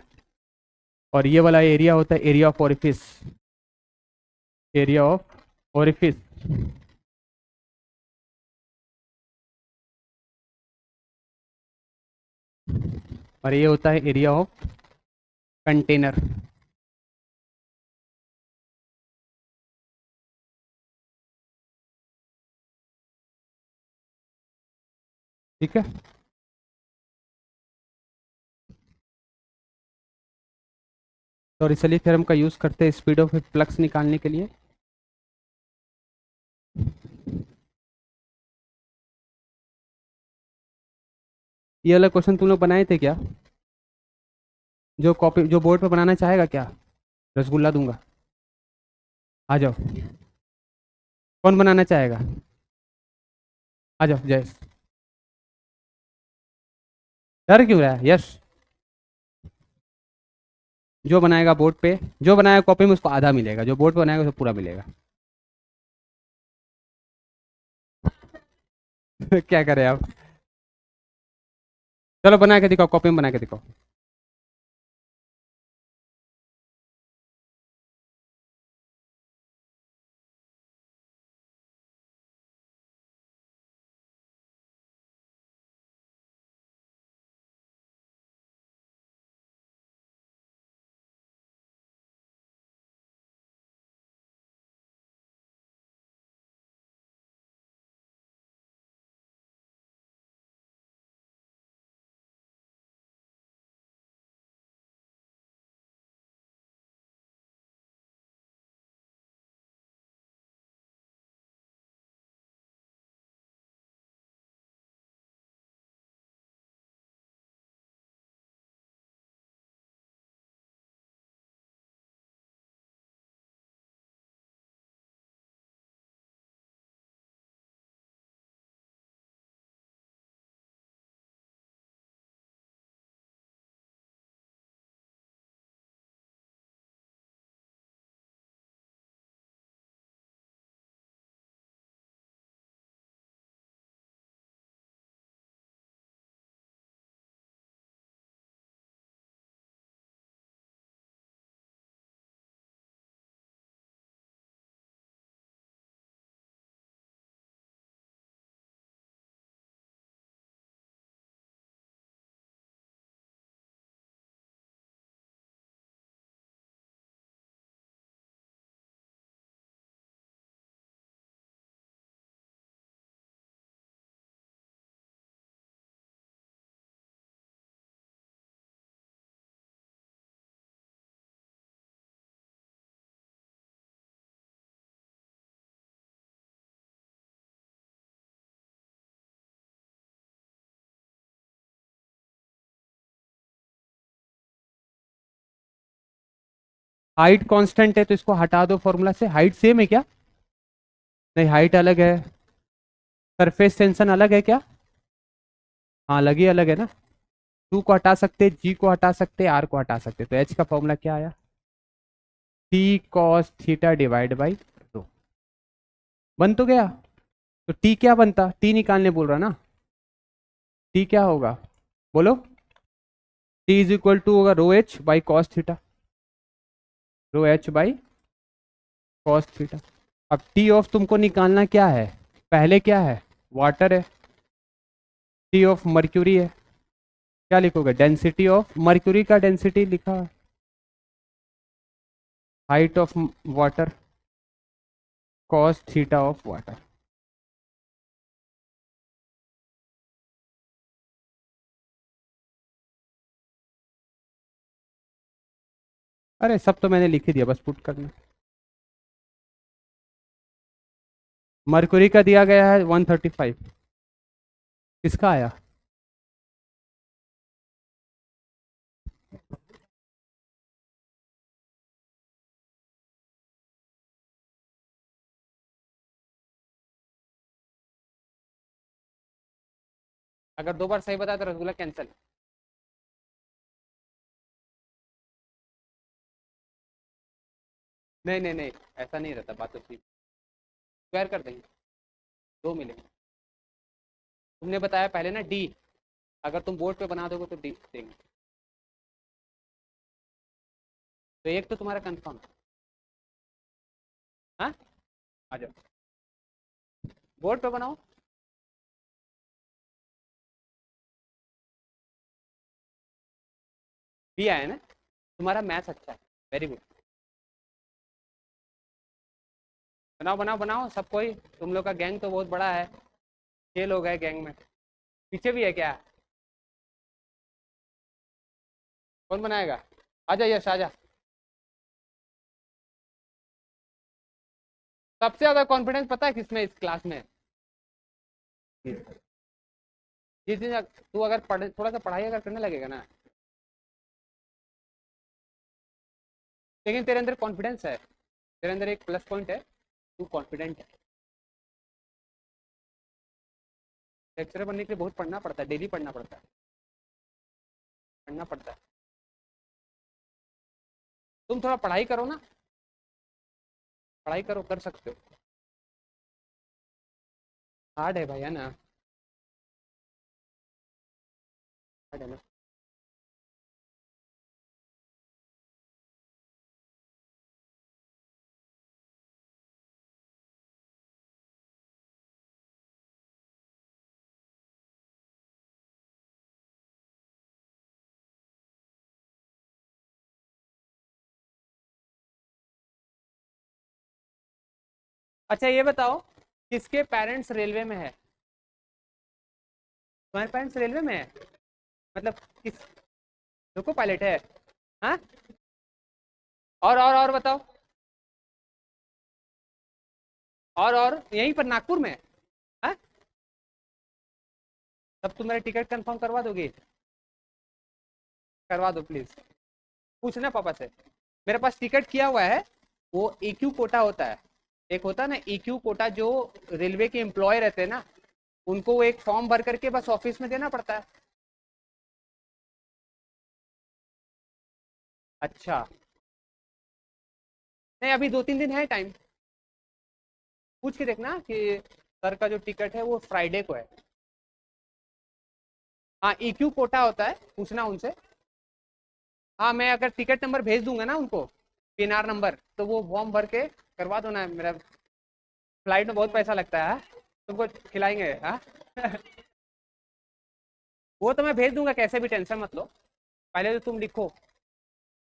और ये वाला एरिया होता है area of orifice, area of orifice. और ये होता है एरिया ऑफ कंटेनर। ठीक है। तो रिसली थ्योरम का यूज करते हैं स्पीड ऑफ फ्लक्स निकालने के लिए। ये वाला क्वेश्चन तुम लोग बनाए थे क्या? जो कॉपी जो बोर्ड पर बनाना चाहेगा क्या? रसगुल्ला दूंगा, आ जाओ। कौन बनाना चाहेगा? आ जाओ जयस। डर क्यों रहा है? यस, जो बनाएगा बोर्ड पे, जो बनाएगा कॉपी में उसको आधा मिलेगा, जो बोर्ड पे बनाएगा उसको पूरा मिलेगा। क्या करें आप। चलो बना के दिखाओ, कॉपी में बना के दिखाओ। हाइट कांस्टेंट है तो इसको हटा दो फॉर्मूला से। हाइट सेम है क्या? नहीं, हाइट अलग है। सरफेस टेंशन अलग है क्या? हाँ, अलग ही अलग है ना। टू को हटा सकते, जी को हटा सकते, आर को हटा सकते, तो एच का फॉर्मूला क्या आया? T cos theta divide by two. बन तो गया। तो टी क्या बनता? टी निकालने बोल रहा ना। टी क्या होगा? बोलो। टी इज इक्वल टू होगा rho h by cos theta. Rho h by cos theta. अब टी ऑफ तुमको निकालना क्या है? पहले क्या है? वाटर है। टी ऑफ मर्क्यूरी है। क्या लिखोगे? डेंसिटी ऑफ मर्क्यूरी का डेंसिटी लिखा। Height of water cos theta of water. अरे सब तो मैंने लिख ही दिया, बस पुट करना। मर्क्यूरी का दिया गया है 135। किसका आया? अगर दो बार सही बताया तो रसगुल्ला कैंसिल। नहीं नहीं नहीं, ऐसा नहीं रहता, बात तो ठीक। स्क्वायर कर देंगे, दो मिलेंगे। तुमने बताया पहले ना डी, अगर तुम बोर्ड पे बना दोगे तो डी देंगे। तो एक तो तुम्हारा कंफर्म। हाँ, आ जाओ बोर्ड पे बनाओ। बी आया ना? तुम्हारा मैथ्स अच्छा है, वेरी गुड। बनाओ बनाओ बनाओ सब कोई। तुम लोग का गैंग तो बहुत बड़ा है, 6 लोग हैं गैंग में। पीछे भी है क्या? कौन बनाएगा? आजा यश आजा। सबसे ज्यादा कॉन्फिडेंस पता है किसमें इस क्लास में? जिस दिन तू अगर पढ़ थोड़ा सा पढ़ाई अगर करने लगेगा ना, लेकिन तेरे अंदर कॉन्फिडेंस है, तेरे अंदर एक प्लस पॉइंट है, तू कॉन्फिडेंट है। लेक्चरर बनने के लिए बहुत पढ़ना पड़ता है, डेली पढ़ना पड़ता है, पढ़ना पड़ता है। तुम थोड़ा पढ़ाई करो ना, पढ़ाई करो, कर सकते हो। हार्ड है भाई, है ना, हार्ड है ना। अच्छा ये बताओ, किसके पेरेंट्स रेलवे में है? तुम्हारे पेरेंट्स रेलवे में है? मतलब किस, लोको पायलट है? हाँ, और बताओ। और यहीं पर नागपुर में? हाँ, तब तुम मेरा टिकट कंफर्म करवा दोगे? करवा दो प्लीज, पूछना पापा से। मेरे पास टिकट किया हुआ है। वो EQ कोटा होता है, एक होता है ना EQ कोटा, जो रेलवे के एम्प्लॉय रहते हैं ना, उनको वो एक फॉर्म भर करके बस ऑफिस में देना पड़ता है। अच्छा, नहीं अभी 2-3 दिन है टाइम। पूछ के देखना कि सर का जो टिकट है वो फ्राइडे को है। हाँ, EQ कोटा होता है, पूछना उनसे। हाँ, मैं अगर टिकट नंबर भेज दूंगा ना उनको, PNR नंबर, तो वो फॉर्म भर के करवा दो ना मेरा। फ्लाइट में बहुत पैसा लगता है, हाँ? तुमको खिलाएंगे, हाँ? वो तो मैं भेज दूंगा, कैसे भी टेंशन मत लो। पहले तो तुम लिखो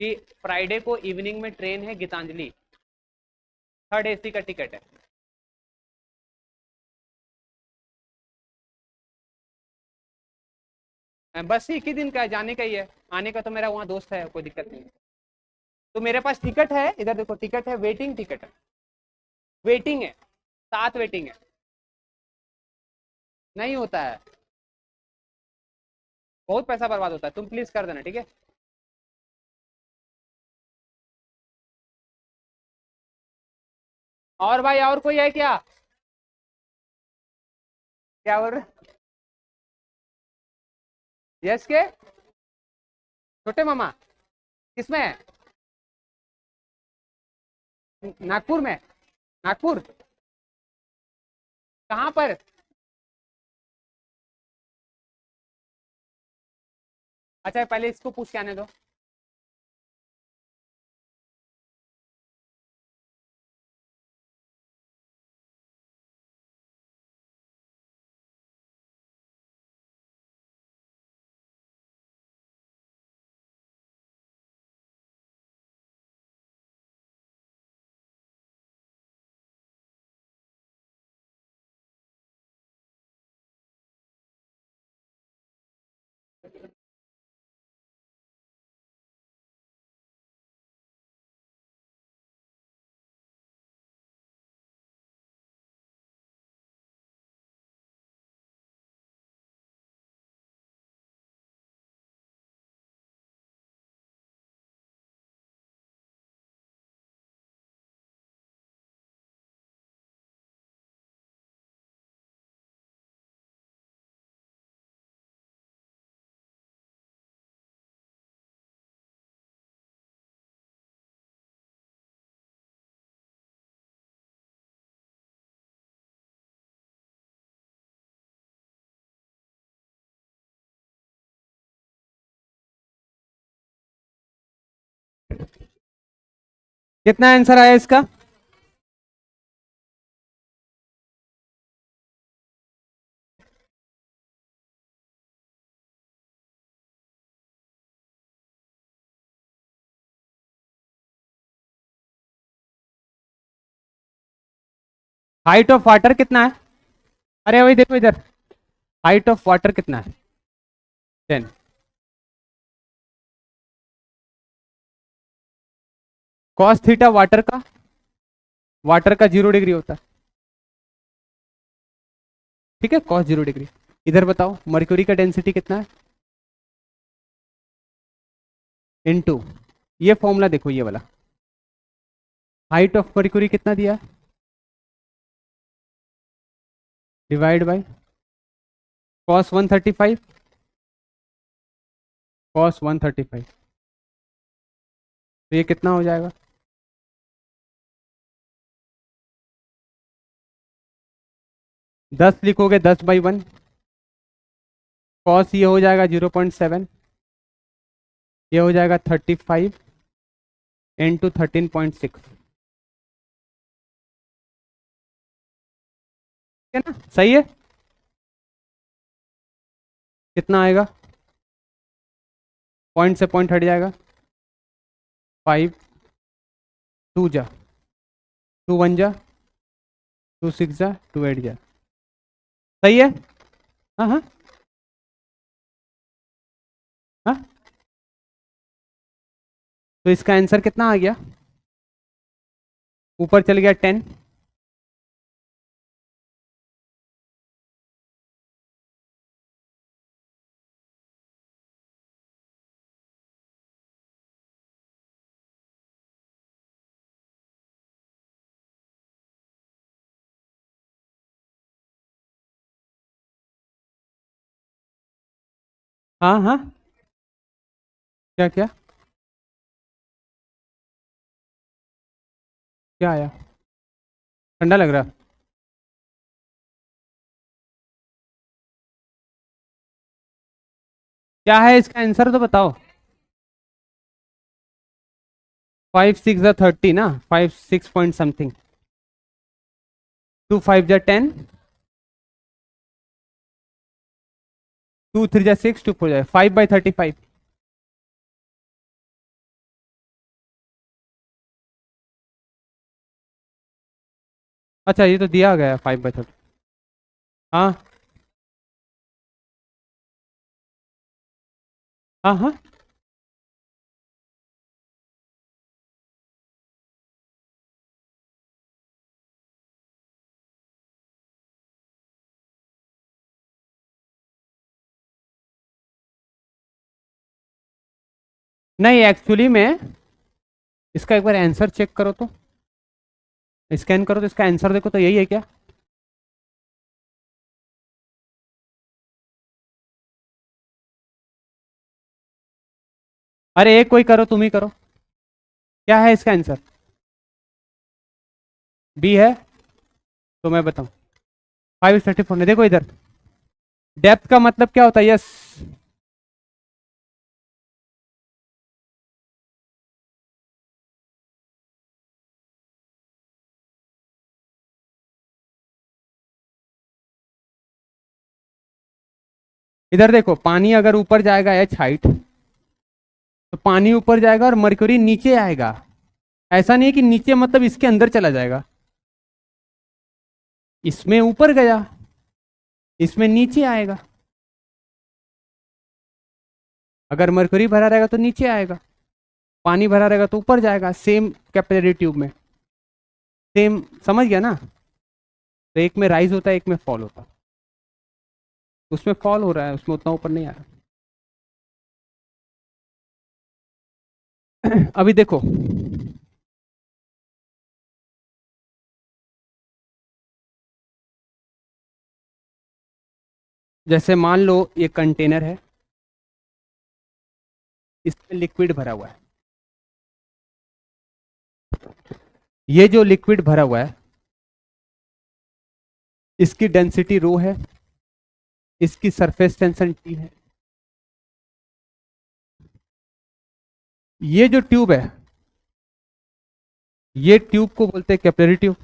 कि फ्राइडे को इवनिंग में ट्रेन है गीतांजलि, 3rd AC का टिकट है। बस एक ही दिन का है, जाने का ही है। आने का तो मेरा वहाँ दोस्त है, कोई दिक्कत नहीं है। तो मेरे पास टिकट है, इधर देखो, टिकट है, वेटिंग टिकट है, वेटिंग है, 7 वेटिंग है। नहीं होता है, बहुत पैसा बर्बाद होता है, तुम प्लीज कर देना, ठीक है? और भाई, और कोई है क्या? क्या बोल रहे? यस के? छोटे मामा? किसमें है? नागपुर में? नागपुर? कहाँ पर? अच्छा पहले इसको पूछ के आने दो। कितना आंसर आया इसका? हाइट ऑफ वाटर कितना है? अरे वही देखो इधर, हाइट ऑफ वाटर कितना है? 10। कॉस थीटा वाटर का 0 डिग्री होता है, ठीक है, cos 0 डिग्री। इधर बताओ मर्क्यूरी का डेंसिटी कितना है? इनटू, ये फॉर्मूला देखो, ये वाला, हाइट ऑफ मर्क्यूरी कितना दिया है, डिवाइड बाय cos 135, cos 135। तो ये कितना हो जाएगा? दस लिखोगे 10/1, कॉस ये हो जाएगा 0.7, ये हो जाएगा 35 इंटू 13.6, है ना? सही है। कितना आएगा? पॉइंट से पॉइंट हट जाएगा। 5, 2 जा, 2 1 जा, 2 6 जा, 2 8 जा। सही है। हाँ हाँ हाँ। तो इसका आंसर कितना आ गया? ऊपर चल गया 10। हाँ हाँ। क्या क्या? क्या आया? ठंडा लग रहा? क्या है इसका आंसर तो बताओ। 5 6 जा 30 ना, 5 6 पॉइंट समथिंग। 2 5 जा 10, 2 3 जा 6, 2 4 जा 5/35। अच्छा ये तो दिया गया है 5/30। हाँ हाँ हाँ। नहीं एक्चुअली में इसका एक बार आंसर चेक करो तो, स्कैन करो तो इसका आंसर देखो तो यही है क्या? अरे एक कोई करो, तुम ही करो। क्या है इसका आंसर? बी है? तो मैं बताऊं। 5/34 ने, देखो इधर डेप्थ का मतलब क्या होता है? यस। इधर देखो, पानी अगर ऊपर जाएगा एच हाइट, तो पानी ऊपर जाएगा और मरकरी नीचे आएगा। ऐसा नहीं है कि नीचे मतलब इसके अंदर चला जाएगा। इसमें ऊपर गया, इसमें नीचे आएगा। अगर मरकरी भरा रहेगा तो नीचे आएगा, पानी भरा रहेगा तो ऊपर जाएगा। सेम कैपिलरी ट्यूब में सेम, समझ गया ना? तो एक में राइज होता है, एक में फॉल होता है। उसमें फॉल हो रहा है, उसमें उतना ऊपर नहीं आ रहा। अभी देखो, जैसे मान लो ये कंटेनर है, इसमें लिक्विड भरा हुआ है। ये जो लिक्विड भरा हुआ है, इसकी डेंसिटी रो है, इसकी सरफेस टेंशन टी है। ये जो ट्यूब है, ये ट्यूब को बोलते हैं कैपिलरी ट्यूब।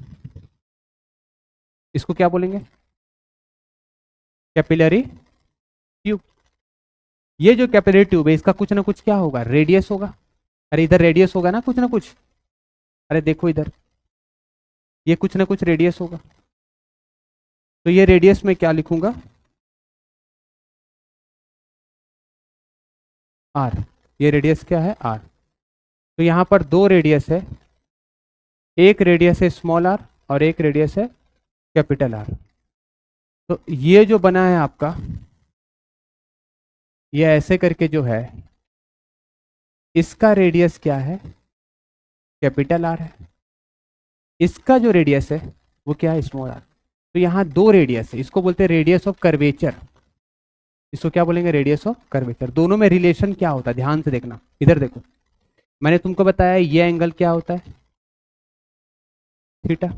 इसको क्या बोलेंगे? Capillary tube. ये जो कैपिलरी ट्यूब है, इसका कुछ ना कुछ क्या होगा? रेडियस होगा। अरे इधर रेडियस होगा ना, कुछ ना कुछ। अरे देखो इधर, ये कुछ ना कुछ रेडियस होगा। तो ये रेडियस में क्या लिखूंगा? आर। ये रेडियस क्या है? आर। तो यहां पर दो रेडियस है, एक रेडियस है स्मॉल आर और एक रेडियस है कैपिटल आर। तो ये जो बना है आपका, ये ऐसे करके जो है, इसका रेडियस क्या है? कैपिटल आर है। इसका जो रेडियस है वो क्या है? Small R. तो यहाँ दो रेडियस है, इसको बोलते हैं रेडियस ऑफ कर्वेचर। इसको क्या बोलेंगे? Radius of curvature. दोनों में रिलेशन क्या होता है? ध्यान से देखना, इधर देखो। मैंने तुमको बताया ये एंगल क्या होता है, थीटा।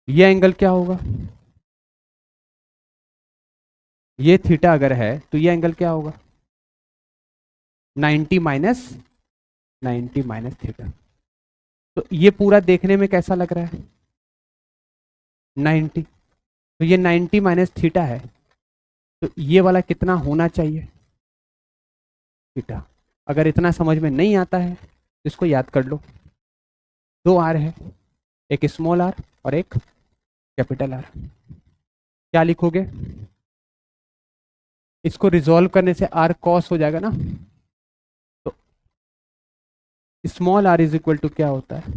ये एंगल क्या होगा, ये थीटा अगर है तो ये एंगल क्या होगा, 90 माइनस 90 माइनस थीटा। तो ये पूरा देखने में कैसा लग रहा है, 90। तो ये 90 माइनस थीटा है, तो ये वाला कितना होना चाहिए, थीटा। अगर इतना समझ में नहीं आता है तो इसको याद कर लो, दो आर है, एक स्मॉल आर और एक कैपिटल आर। क्या लिखोगे, इसको रिजॉल्व करने से आर कॉस हो जाएगा ना। तो small r is equal to क्या होता है,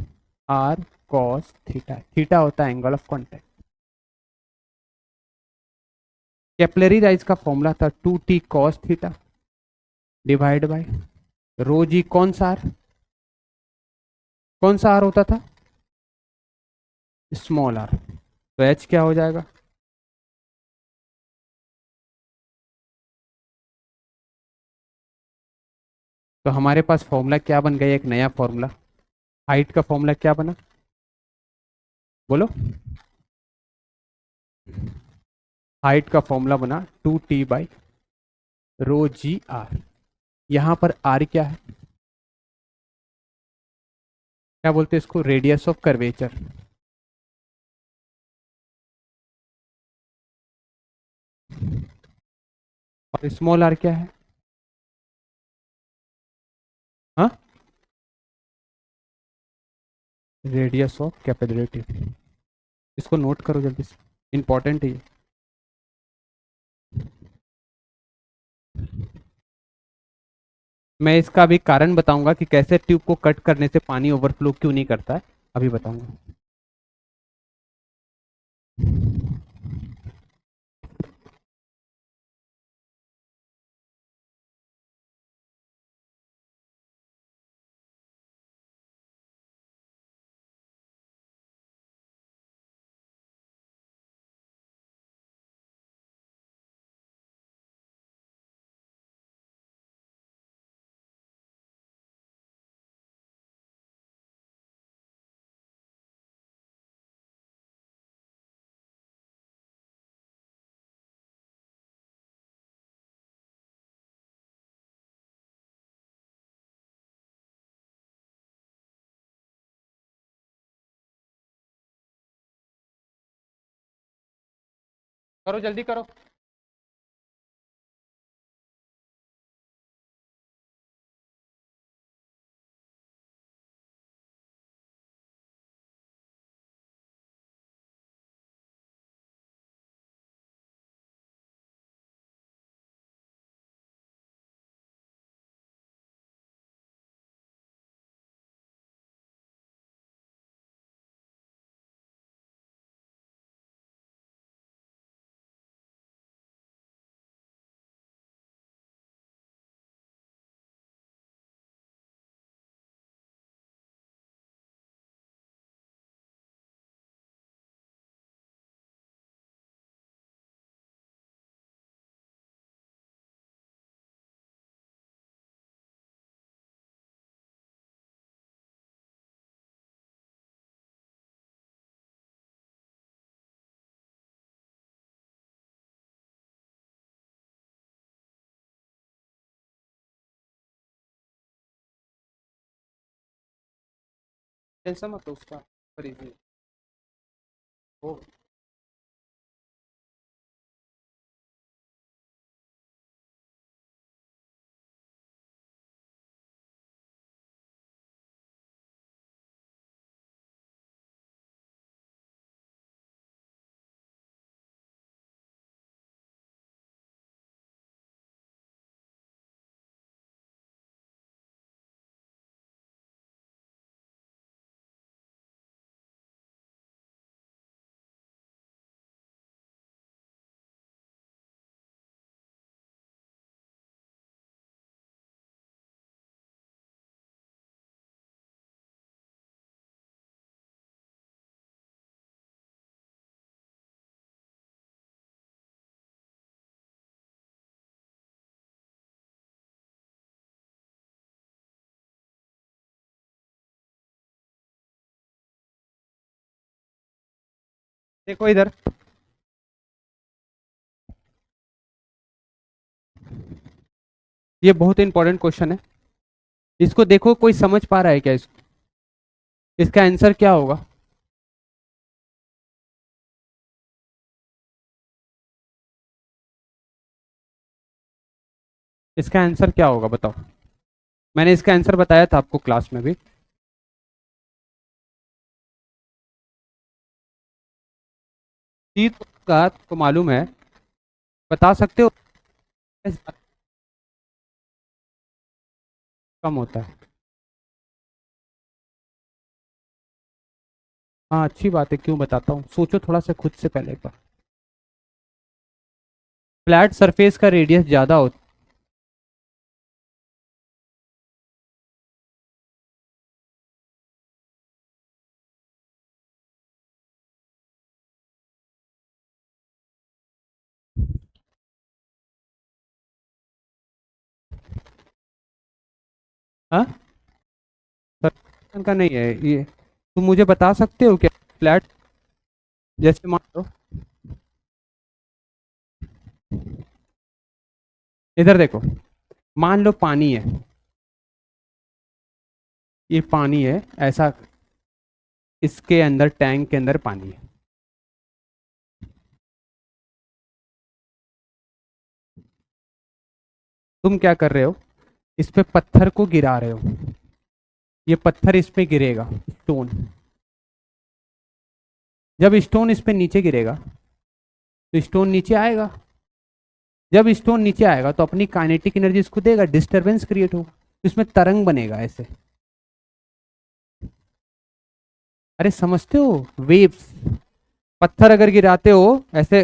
आर कॉस थीटा। थीटा होता है angle of contact. Capillary rise का फॉर्मूला था 2t cos theta divide by rho g. कौन सा आर, कौन सा आर होता था, स्मॉल आर। तो एच क्या हो जाएगा, तो हमारे पास फॉर्मूला क्या बन गया, एक नया फॉर्मूला। हाइट का फॉर्मूला क्या बना, बोलो। हाइट का फॉर्मूला बना 2t by rho ji are. यहां पर आर क्या है, क्या बोलते हैं इसको, रेडियस ऑफ कर्वेचर। और स्मॉल आर क्या है, हाँ, रेडियस ऑफ कैपिलरी। इसको नोट करो जल्दी से, इंपॉर्टेंट है ये। मैं इसका अभी कारण बताऊंगा कि कैसे ट्यूब को कट करने से पानी ओवरफ्लो क्यों नहीं करता है, अभी बताऊंगा। करो जल्दी करो। टेंशन मत लो उसका, पर इजी हो। देखो इधर, ये बहुत इंपॉर्टेंट क्वेश्चन है। इसको देखो, कोई समझ पा रहा है क्या इसको? इसका आंसर क्या होगा? इसका आंसर क्या होगा बताओ? मैंने इसका आंसर बताया था आपको क्लास में भी। शीत का तो मालूम है, बता सकते हो? कम होता है। हाँ अच्छी बात है, क्यों बताता हूँ, सोचो थोड़ा सा खुद से पहले एक बार। फ्लैट सरफेस का रेडियस ज्यादा होता है। हाँ, सरफेस का नहीं है ये। तुम मुझे बता सकते हो क्या फ्लैट, जैसे मान लो, इधर देखो, मान लो पानी है, ये पानी है ऐसा, इसके अंदर टैंक के अंदर पानी है। तुम क्या कर रहे हो, इस पे पत्थर को गिरा रहे हो, ये पत्थर इस पे गिरेगा, स्टोन। जब स्टोन इस पे नीचे गिरेगा तो स्टोन नीचे आएगा। जब स्टोन नीचे आएगा तो अपनी काइनेटिक एनर्जी इसको देगा, डिस्टरबेंस क्रिएट होगा, तो इसमें तरंग बनेगा ऐसे। अरे समझते हो, वेव्स। पत्थर अगर गिराते हो ऐसे,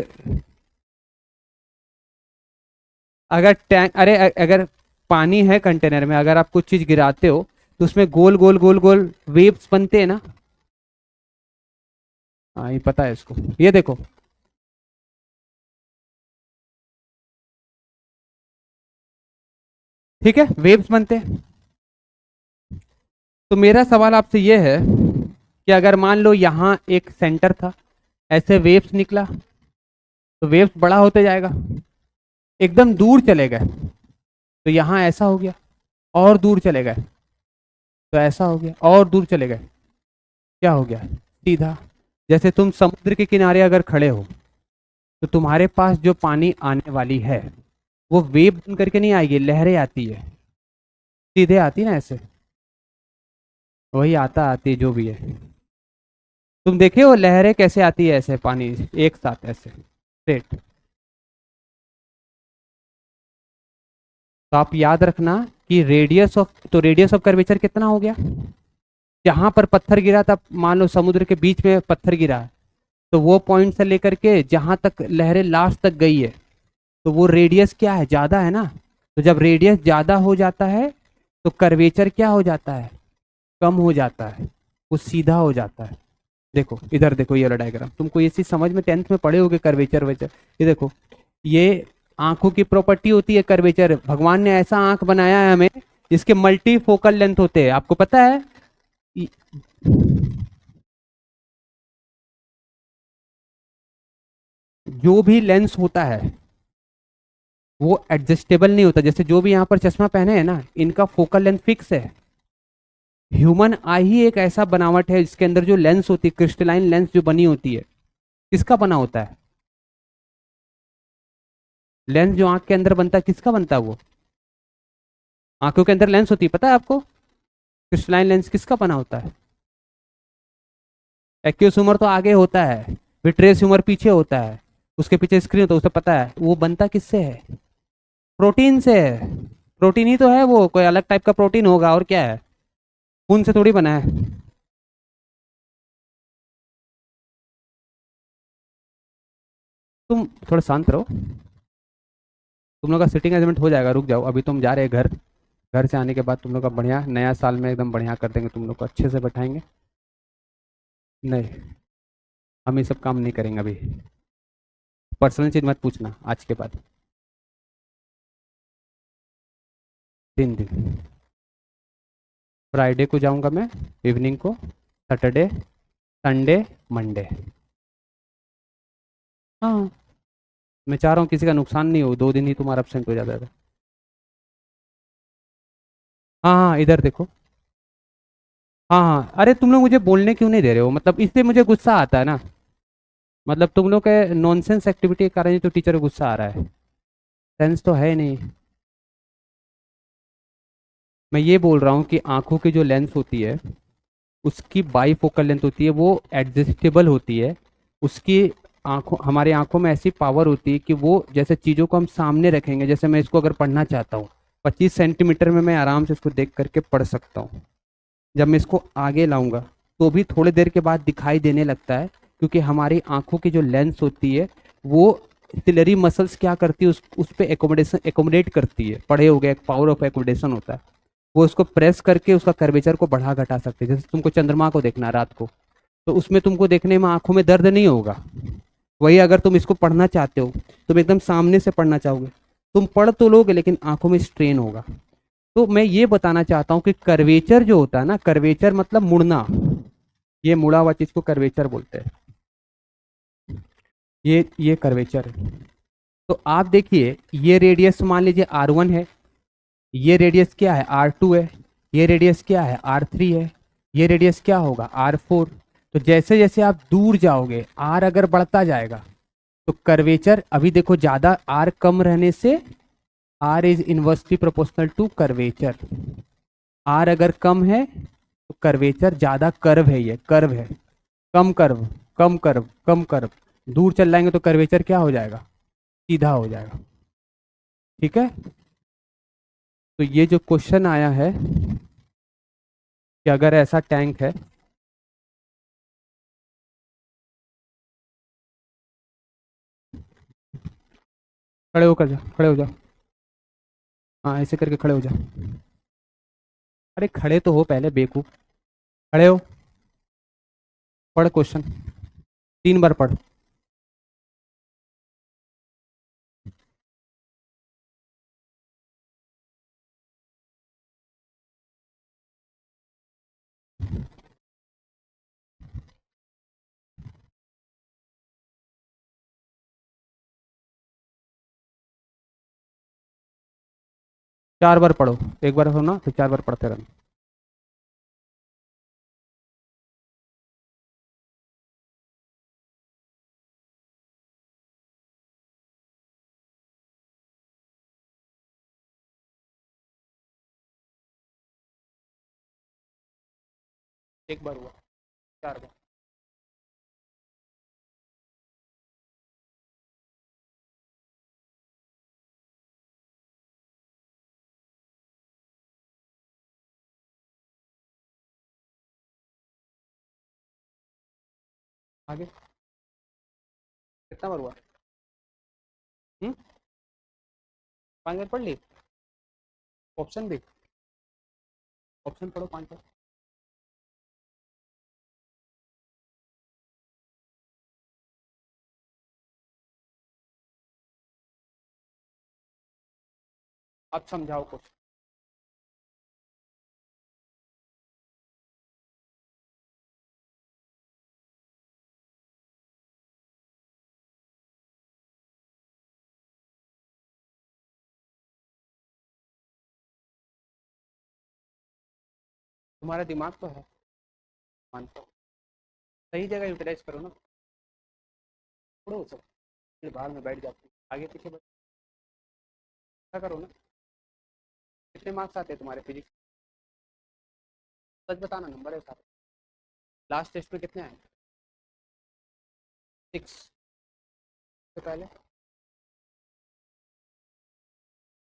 अगर टैंक, अरे अगर पानी है कंटेनर में, अगर आप कुछ चीज गिराते हो तो उसमें गोल गोल गोल गोल वेव्स बनते हैं ना। हाँ ये पता है इसको, ये देखो। ठीक है, वेव्स बनते हैं। तो मेरा सवाल आपसे ये है कि अगर मान लो यहाँ एक सेंटर था, ऐसे वेव्स निकला, तो वेव्स बड़ा होते जाएगा, एकदम दूर चले गए तो यहाँ ऐसा हो गया, और दूर चले गए तो ऐसा हो गया, और दूर चले गए, क्या हो गया, सीधा। जैसे तुम समुद्र के किनारे अगर खड़े हो तो तुम्हारे पास जो पानी आने वाली है वो वेव बन करके नहीं आएगी, लहरें आती है, सीधे आती ना ऐसे, वही आता आती है जो भी है। तुम देखे हो लहरें कैसे आती है ऐसे, पानी एक साथ ऐसे स्ट्रेट। तो आप याद रखना कि रेडियस ऑफ, तो रेडियस ऑफ कर्वेचर कितना हो गया, जहां पर पत्थर गिरा था, मान लो समुद्र के बीच में पत्थर गिरा है, तो वो पॉइंट से लेकर के जहां तक लहरें लास्ट तक गई है, तो वो रेडियस क्या है, ज्यादा है ना। तो जब रेडियस ज्यादा हो जाता है तो कर्वेचर क्या हो जाता है, कम हो जाता है, वो सीधा हो जाता है। देखो इधर देखो, ये वाला डायग्राम तुमको ये चीज समझ में, टेंथ में पढ़े होगे कर्वेचर वेचर। ये देखो, ये आंखों की प्रॉपर्टी होती है कर्वेचर, भगवान ने ऐसा आंख बनाया है हमें जिसके मल्टी फोकल लेंथ होते हैं, आपको पता है? जो भी लेंस होता है वो एडजस्टेबल नहीं होता, जैसे जो भी यहाँ पर चश्मा पहने हैं ना, इनका फोकल लेंथ फिक्स है। ह्यूमन आई ही एक ऐसा बनावट है जिसके अंदर जो लेंस होती है, क्रिस्टलाइन लेंस जो बनी होती है, किसका बना होता है? लेंस जो आंख के अंदर बनता है, किसका बनता है वो? आंखों के अंदर लेंस होती है, पता है आपको? क्रिस्टलाइन लेंस किसका बना होता है? एक्यूस ह्यूमर तो आगे होता है, विट्रेस ह्यूमर पीछे होता है, उसके पीछे स्क्रीन होता है, उसे पता है वो बनता किससे है? प्रोटीन से है। प्रोटीन ही तो है वो, कोई अलग टाइप का प्रोटीन होगा और क्या है, खून से थोड़ी बना है। तुम थोड़ा शांत रहो, तुम लोग का सिटिंग अरेंजमेंट हो जाएगा, रुक जाओ, अभी तुम जा रहे घर, घर से आने के बाद तुम लोग का बढ़िया, नया साल में एकदम बढ़िया कर देंगे, तुम लोग को अच्छे से बैठाएंगे। नहीं, हम ये सब काम नहीं करेंगे अभी, पर्सनल चीज मत पूछना आज के बाद। 3 दिन, फ्राइडे को जाऊंगा मैं इवनिंग को, सैटरडे, संडे, मंडे। हाँ, मैं चाह रहा हूँ किसी का नुकसान नहीं हो, 2 दिन ही तुम्हारा एब्सेंट हो जाता है। हाँ हाँ, इधर देखो। हाँ हाँ, अरे तुम लोग मुझे बोलने क्यों नहीं दे रहे हो, मतलब इससे मुझे गुस्सा आता है ना। मतलब तुम लोग के नॉनसेंस एक्टिविटी के कारण ही तो टीचर को गुस्सा आ रहा है। सेंस तो है नहीं। मैं ये बोल रहा हूँ कि आंखों की जो लेंस होती है, उसकी बाईफोकल लेंथ होती है, वो एडजस्टेबल होती है। उसकी आंखों, हमारे आंखों में ऐसी पावर होती है कि वो जैसे चीज़ों को हम सामने रखेंगे, जैसे मैं इसको अगर पढ़ना चाहता हूँ, 25 सेंटीमीटर में मैं आराम से इसको देख करके पढ़ सकता हूँ। जब मैं इसको आगे लाऊंगा तो भी थोड़ी देर के बाद दिखाई देने लगता है, क्योंकि हमारी आंखों की जो लेंस होती है वो सिलरी मसल्स क्या करती है, उस पर एकोमोडेट करती है। पढ़े हो गए, एक पावर ऑफ एकोमोडेशन होता है। वो उसको प्रेस करके उसका कर्वेचर को बढ़ा घटा सकते हैं। जैसे तुमको चंद्रमा को देखना रात को, तो उसमें तुमको देखने में आंखों में दर्द नहीं होगा। वही अगर तुम इसको पढ़ना चाहते हो, तुम एकदम सामने से पढ़ना चाहोगे, तुम पढ़ तो लोगे लेकिन आंखों में स्ट्रेन होगा। तो मैं ये बताना चाहता हूँ कि कर्वेचर जो होता है ना, कर्वेचर मतलब मुड़ना, ये मुड़ा हुआ चीज को कर्वेचर बोलते हैं। ये कर्वेचर है। तो आप देखिए, ये रेडियस मान लीजिए R1 है, ये रेडियस क्या है R2 है, ये रेडियस क्या है R3 है, ये रेडियस क्या होगा R4। तो जैसे जैसे आप दूर जाओगे, R अगर बढ़ता जाएगा तो कर्वेचर, अभी देखो ज्यादा R कम रहने से R is inversely proportional to curvature. R अगर कम है तो कर्वेचर ज्यादा, कर्व है, ये कर्व है। कम कर्व, कम कर्व, कम कर्व, दूर चल जाएंगे तो कर्वेचर क्या हो जाएगा, सीधा हो जाएगा। ठीक है। तो ये जो क्वेश्चन आया है कि अगर ऐसा टैंक है, खड़े होकर जा, खड़े हो जा। हाँ, ऐसे करके खड़े हो जा। अरे खड़े तो हो पहले बेवकूफ। खड़े हो, पढ़ क्वेश्चन, 3 बार पढ़। 4 बार पढ़ो, एक बार सुना फिर 4 बार पढ़ते रहना। एक बार हुआ, 4 बार। आगे कितना बार हुआ? 5 बार पढ़ ली? ऑप्शन भी, ऑप्शन पढ़ो 5 बार। अब समझाओ कुछ। तुम्हारा दिमाग तो है, मानता हूँ। सही जगह यूटिलाइज करो ना। पढ़ो सब, फिर भाग में बैठ जाते आगे पीछे क्या करो ना। कितने मार्क्स आते हैं तुम्हारे फिजिक्स? सच बताना, नंबर है सारे। लास्ट टेस्ट में कितने आए? 6 से पहले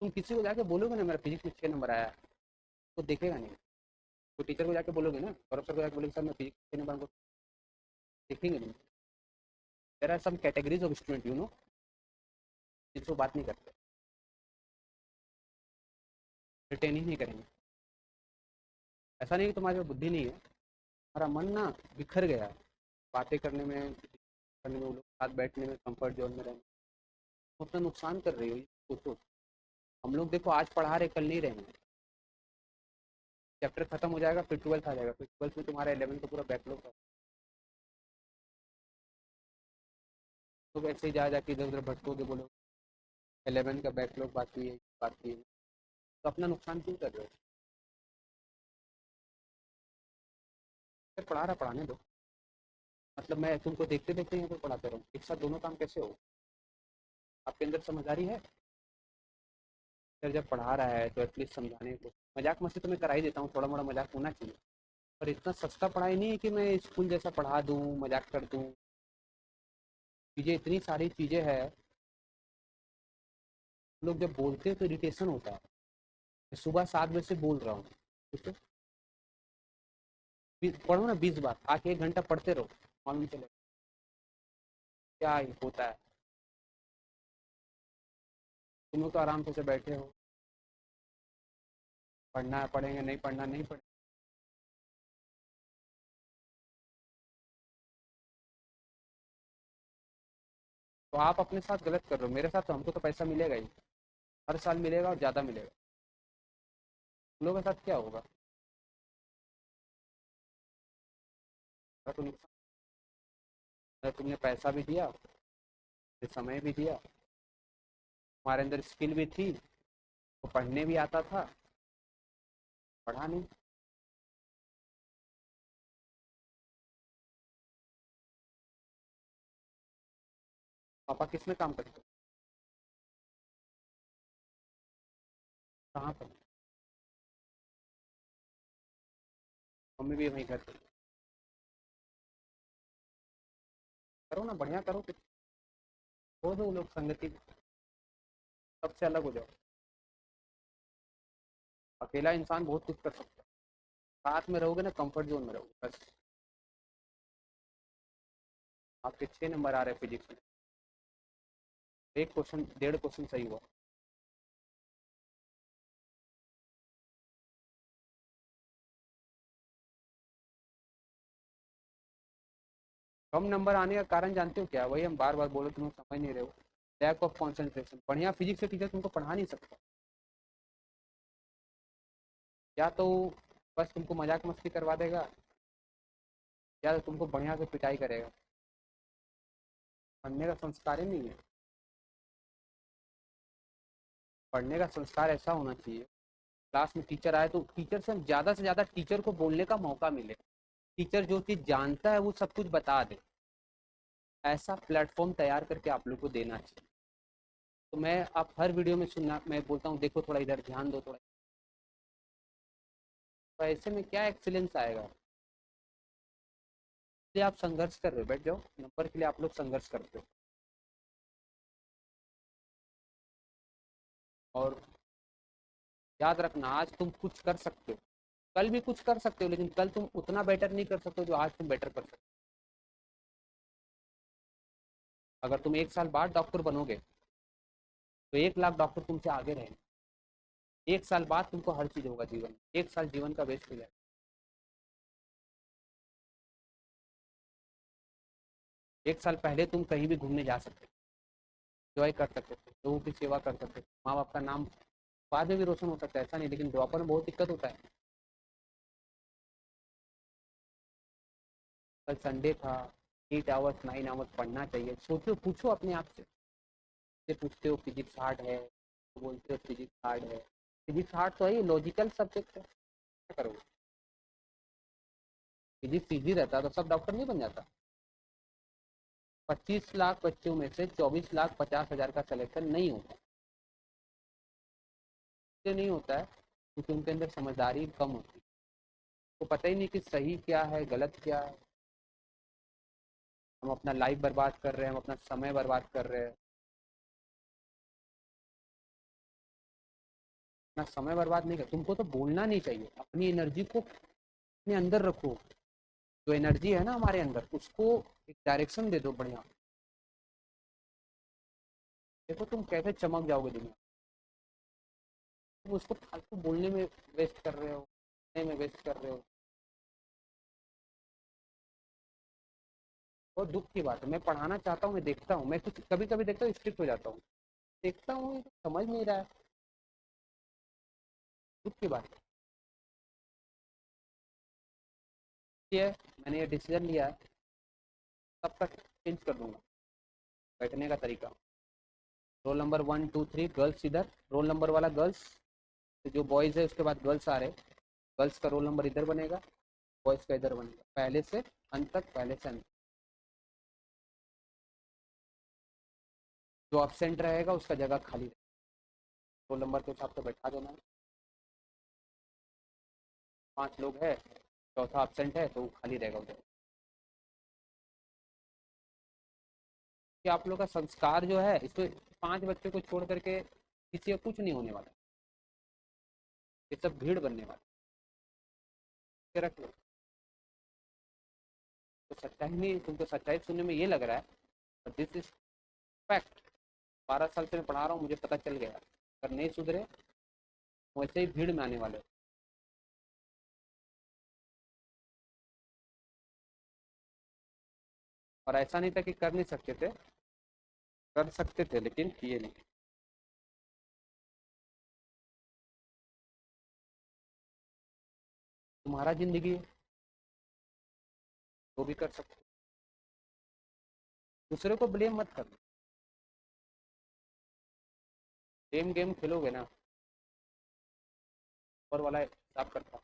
तुम किसी को जाके बोलोगे ना मेरा फिजिक्स में 6 नंबर आया है, तो देखेगा नहीं। तो टीचर को जाके बोलोगे ना, गौरव सर को जाके बोलोगे सर मैं फिजिक्स 6 नंबर को, देखेंगे नहीं। There are some categories of student you know, जिसको बात नहीं करते, रिटेन ही नहीं करेंगे। ऐसा नहीं कि तुम्हारे पास बुद्धि नहीं है, हमारा मन ना बिखर गया है बातें करने में, करने में, वो लोग साथ बैठने में, कंफर्ट जोन में रहने में। तुम अपना नुकसान कर रही हो, ये सोचो। हम लोग देखो आज पढ़ा रहे, कल नहीं रहेंगे। चैप्टर खत्म हो जाएगा, फिर 12th आ जाएगा, फिर 12th में तुम्हारा 11th का पूरा बैकलॉग है। तो वैसे ही जा जाके इधर उधर भटकोगे, बोलो 11 का बैकलॉग बाकी है, तो अपना नुकसान क्यों कर रहे हो? फिर पढ़ाने दो। मतलब मैं तुमको देखते देखते यहाँ पे पढ़ाते रहूँ, एक साथ दोनों काम कैसे हो? आपके अंदर समझदारी है? सर जब पढ़ा रहा है तो एटलीस्ट समझाने को, मजाक मस्ती तो मैं करा ही देता हूँ, थोड़ा मोड़ा मजाक होना चाहिए, पर इतना सस्ता पढ़ाई नहीं है कि मैं स्कूल जैसा पढ़ा दूँ, मजाक कर दूँ। चीज़ें इतनी सारी चीज़ें हैं, लोग जब बोलते हैं तो इरिटेशन होता है। मैं सुबह 7 बजे से बोल रहा हूँ, ठीक है, पढ़ो ना 20 बार, आके 1 घंटा पढ़ते रहो, मालूम चले क्या होता है। तुम लोग तो आराम से बैठे हो, पढ़ना है पढ़ेंगे, नहीं पढ़ना नहीं पढ़ेंगे। तो आप अपने साथ गलत कर रहे हो, मेरे साथ तो हमको तो पैसा मिलेगा ही, हर साल मिलेगा और ज़्यादा मिलेगा। तुम लोगों के साथ क्या होगा? तो नुकसान, तुमने पैसा भी दिया, समय भी दिया, तुम्हारे अंदर स्किल भी थी, तो पढ़ने भी आता था, पढ़ा नहीं। पापा किस में काम करते? कहाँ पर? मम्मी भी वहीं घर पे। करो ना, बढ़िया करो कुछ, हो दो लोग संगति, सबसे अलग हो जाओ। अकेला इंसान बहुत कुछ कर सकता है, साथ में रहोगे ना, कंफर्ट जोन में रहोगे बस। आपके 6 नंबर आ रहे हैं फिजिक्स में, एक क्वेश्चन 1.5 क्वेश्चन सही हुआ। कम नंबर आने का कारण जानते हो क्या? वही हम बार बार बोलो, तुम लोग समझ नहीं रहे हो, लैक ऑफ कॉन्सेंट्रेशन। बढ़िया फिजिक्स से टीचर तुमको पढ़ा नहीं सकता, या तो बस तुमको मजाक मस्ती करवा देगा, या तो तुमको बढ़िया से पिटाई करेगा। पढ़ने का संस्कार ही नहीं है। पढ़ने का संस्कार ऐसा होना चाहिए, क्लास में टीचर आए तो टीचर से ज़्यादा टीचर को बोलने का मौका मिले, टीचर जो चीज़ जानता है वो सब कुछ बता दे, ऐसा प्लेटफॉर्म तैयार करके आप लोग को देना चाहिए। तो मैं आप हर वीडियो में सुनना, मैं बोलता हूँ देखो थोड़ा इधर ध्यान दो थोड़ा, तो ऐसे में क्या एक्सीलेंस आएगा? इसलिए आप संघर्ष कर रहे हो, बैठ जाओ, नंबर के लिए आप लोग संघर्ष करते हो। और याद रखना, आज तुम कुछ कर सकते हो, कल भी कुछ कर सकते हो, लेकिन कल तुम उतना बेटर नहीं कर सकते हो जो आज तुम बेटर कर सकते हो। अगर तुम 1 साल बाद डॉक्टर बनोगे तो 1 लाख डॉक्टर तुमसे आगे रहेंगे। 1 साल बाद तुमको हर चीज होगा जीवन में, 1 साल जीवन का वेस्ट हो जाएगा। 1 साल पहले तुम कहीं भी घूमने जा सकते हो, एंजॉय कर सकते थे, लोगों की सेवा कर सकते थे, माँ बाप का नाम बाद में भी रोशन हो सकता है, ऐसा नहीं, लेकिन द्वापर में बहुत दिक्कत होता है। कल संडे था, 8 आवर्स 9 आवर्स पढ़ना चाहिए। सोचो, पूछो अपने आप से पूछते हो फिजिक्स हार्ड है, तो बोलते हो फिजिक्स हार्ड है। फिजिक्स हार्ड तो है, ये लॉजिकल सब्जेक्ट है, क्या करोगे? फिजिक्स इजी रहता तो सब डॉक्टर नहीं बन जाता। 25 लाख बच्चों में से 24,50,000 का सिलेक्शन नहीं होता। इसलिए नहीं होता है क्योंकि उनके अंदर समझदारी कम होती है, तो पता ही नहीं कि सही क्या है गलत क्या है। हम अपना लाइफ बर्बाद कर रहे हैं, हम अपना समय बर्बाद कर रहे हैं। अपना समय बर्बाद नहीं कर, तुमको तो बोलना नहीं चाहिए, अपनी एनर्जी को अपने अंदर रखो, जो एनर्जी है ना हमारे अंदर, उसको एक डायरेक्शन दे दो बढ़िया। देखो तुम कैसे चमक जाओगे दुनिया, तुम उसको फालतू बोलने में वेस्ट कर रहे हो, में वेस्ट कर रहे हो। बहुत दुख की बात है, मैं पढ़ाना चाहता हूँ, मैं देखता हूँ, मैं कुछ कभी कभी देखता हूँ स्ट्रिक्ट हो जाता हूँ, देखता हूँ ये तो समझ नहीं रहा है, दुख की बात है। ये मैंने ये डिसीजन लिया है, तब तक चेंज कर दूंगा। बैठने का तरीका, रोल नंबर 1 2 3 गर्ल्स इधर, रोल नंबर वाला गर्ल्स, जो बॉयज़ है उसके बाद गर्ल्स आ रहे, गर्ल्स का रोल नंबर इधर बनेगा, बॉयज़ का इधर बनेगा, पहले से अंत तक, पहले से अंत। जो एब्सेंट रहेगा उसका जगह खाली, रोल नंबर के हिसाब से बैठा देना। 5 लोग है, चौथा एब्सेंट है तो वो खाली रहेगा उधर। कि आप लोग का संस्कार जो है, इसमें 5 बच्चों को छोड़ करके किसी का कुछ नहीं होने वाला, ये सब भीड़ बनने वाला, रख लो। तो सच्चाई नहीं, तुमको सच्चाई सुनने में ये लग रहा है, दिस इज फैक्ट। 12 साल से मैं पढ़ा रहा हूँ, मुझे पता चल गया, अगर नहीं सुधरे वैसे ही भीड़ में आने वाले। और ऐसा नहीं था कि कर नहीं सकते थे, कर सकते थे लेकिन किए नहीं। तुम्हारा जिंदगी है, वो भी कर सकते, दूसरे को ब्लेम मत करना। सेम गेम खेलोगे ना, ऊपर वाला हिसाब करता।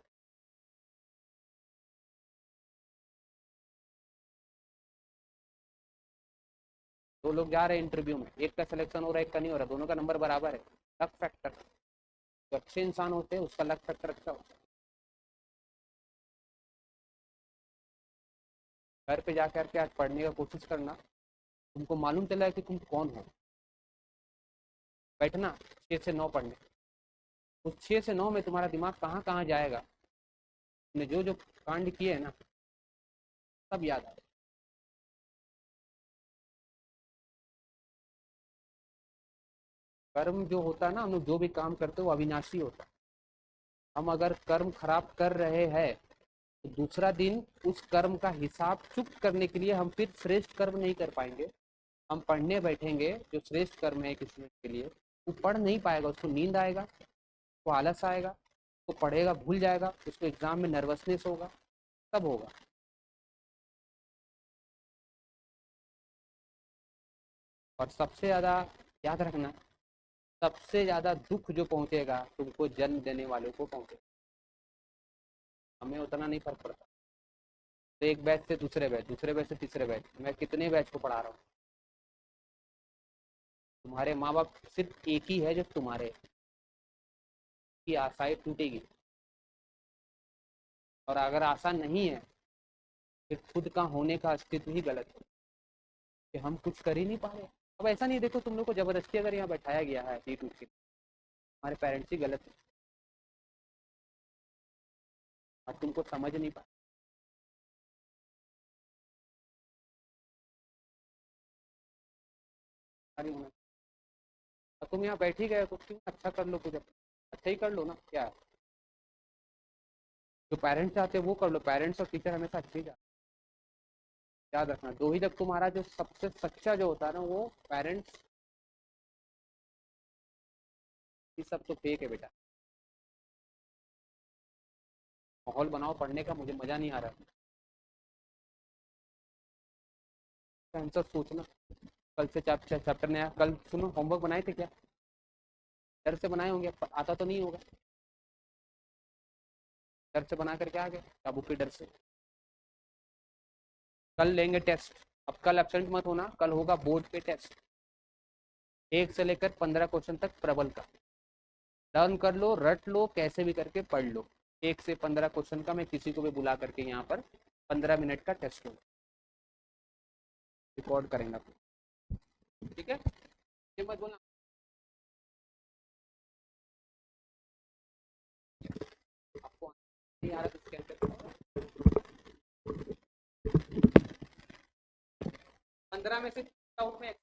दो लोग जा रहे हैं इंटरव्यू में, एक का सिलेक्शन हो रहा है, एक का नहीं हो रहा, दोनों का नंबर बराबर है, लक फैक्टर। जो अच्छे इंसान होते हैं उसका लक फैक्टर अच्छा होता है। घर पे जा करके आज पढ़ने का कोशिश करना, तुमको मालूम चला है कि तुम कौन हो। बैठना 6 से 9 पढ़ने, उस 6 से 9 में तुम्हारा दिमाग कहाँ कहाँ जाएगा, तुमने जो जो कांड किए है ना, सब याद आएगा। कर्म जो होता है ना, हम लोग जो भी काम करते हैं वो अविनाशी होता है। हम अगर कर्म खराब कर रहे हैं तो दूसरा दिन उस कर्म का हिसाब चुक्त करने के लिए हम फिर श्रेष्ठ कर्म नहीं कर पाएंगे। हम पढ़ने बैठेंगे, जो श्रेष्ठ कर्म है किसी के लिए, वो पढ़ नहीं पाएगा, उसको नींद आएगा, उसको आलस आएगा, वो पढ़ेगा भूल जाएगा, उसको एग्जाम में नर्वसनेस होगा, सब होगा। और सबसे ज़्यादा याद रखना, सबसे ज़्यादा दुख जो पहुंचेगा तुमको जन्म देने वालों को पहुंचेगा, हमें उतना नहीं फर्क पड़ता। तो एक बैच से दूसरे बैच, दूसरे बैच से तीसरे बैच, मैं कितने बैच को पढ़ा रहा हूँ। तुम्हारे माँ बाप सिर्फ एक ही है जो तुम्हारे की आशाएं टूटेगी। और अगर आशा नहीं है, फिर खुद का होने का अस्तित्व ही गलत है, कि हम कुछ कर ही नहीं पा रहे। अब ऐसा नहीं, देखो तुम लोग को जबरदस्ती अगर यहाँ बैठाया गया है सीट उठ के, हमारे पेरेंट्स ही गलत है और तुमको समझ नहीं पा रही होना। और तुम यहाँ बैठ ही गए तो क्यों अच्छा कर लो, कुछ अच्छा ही कर लो ना, क्या है। जो पेरेंट्स चाहते हैं वो कर लो, पेरेंट्स और टीचर हमेशा अच्छे ही जाते हैं। याद रखना, दो ही जब तुम्हारा जो सबसे सच्चा जो होता है ना, वो पेरेंट्स, ये सब तो फेक है बेटा। माहौल बनाओ पढ़ने का, मुझे मजा नहीं आ रहा। आंसर सोचना, कल से चैप्टर नया, कल सुनो होमवर्क बनाए थे क्या, डर से बनाए होंगे, आता तो नहीं होगा, डर से बना करके आ गए काबू के डर से। कल लेंगे टेस्ट, अब कल एब्सेंट मत होना, कल होगा बोर्ड पे टेस्ट, 1 से लेकर 15 क्वेश्चन तक प्रबल का लर्न कर लो, रट लो, कैसे भी करके पढ़ लो। 1 से 15 क्वेश्चन का मैं किसी को भी बुला करके यहाँ पर 15 मिनट का टेस्ट लूँ, रिकॉर्ड करेंगे, ठीक है। ये मत बोलना आपको नहीं आ रहा तो स्कैन करके 15 में से आउट में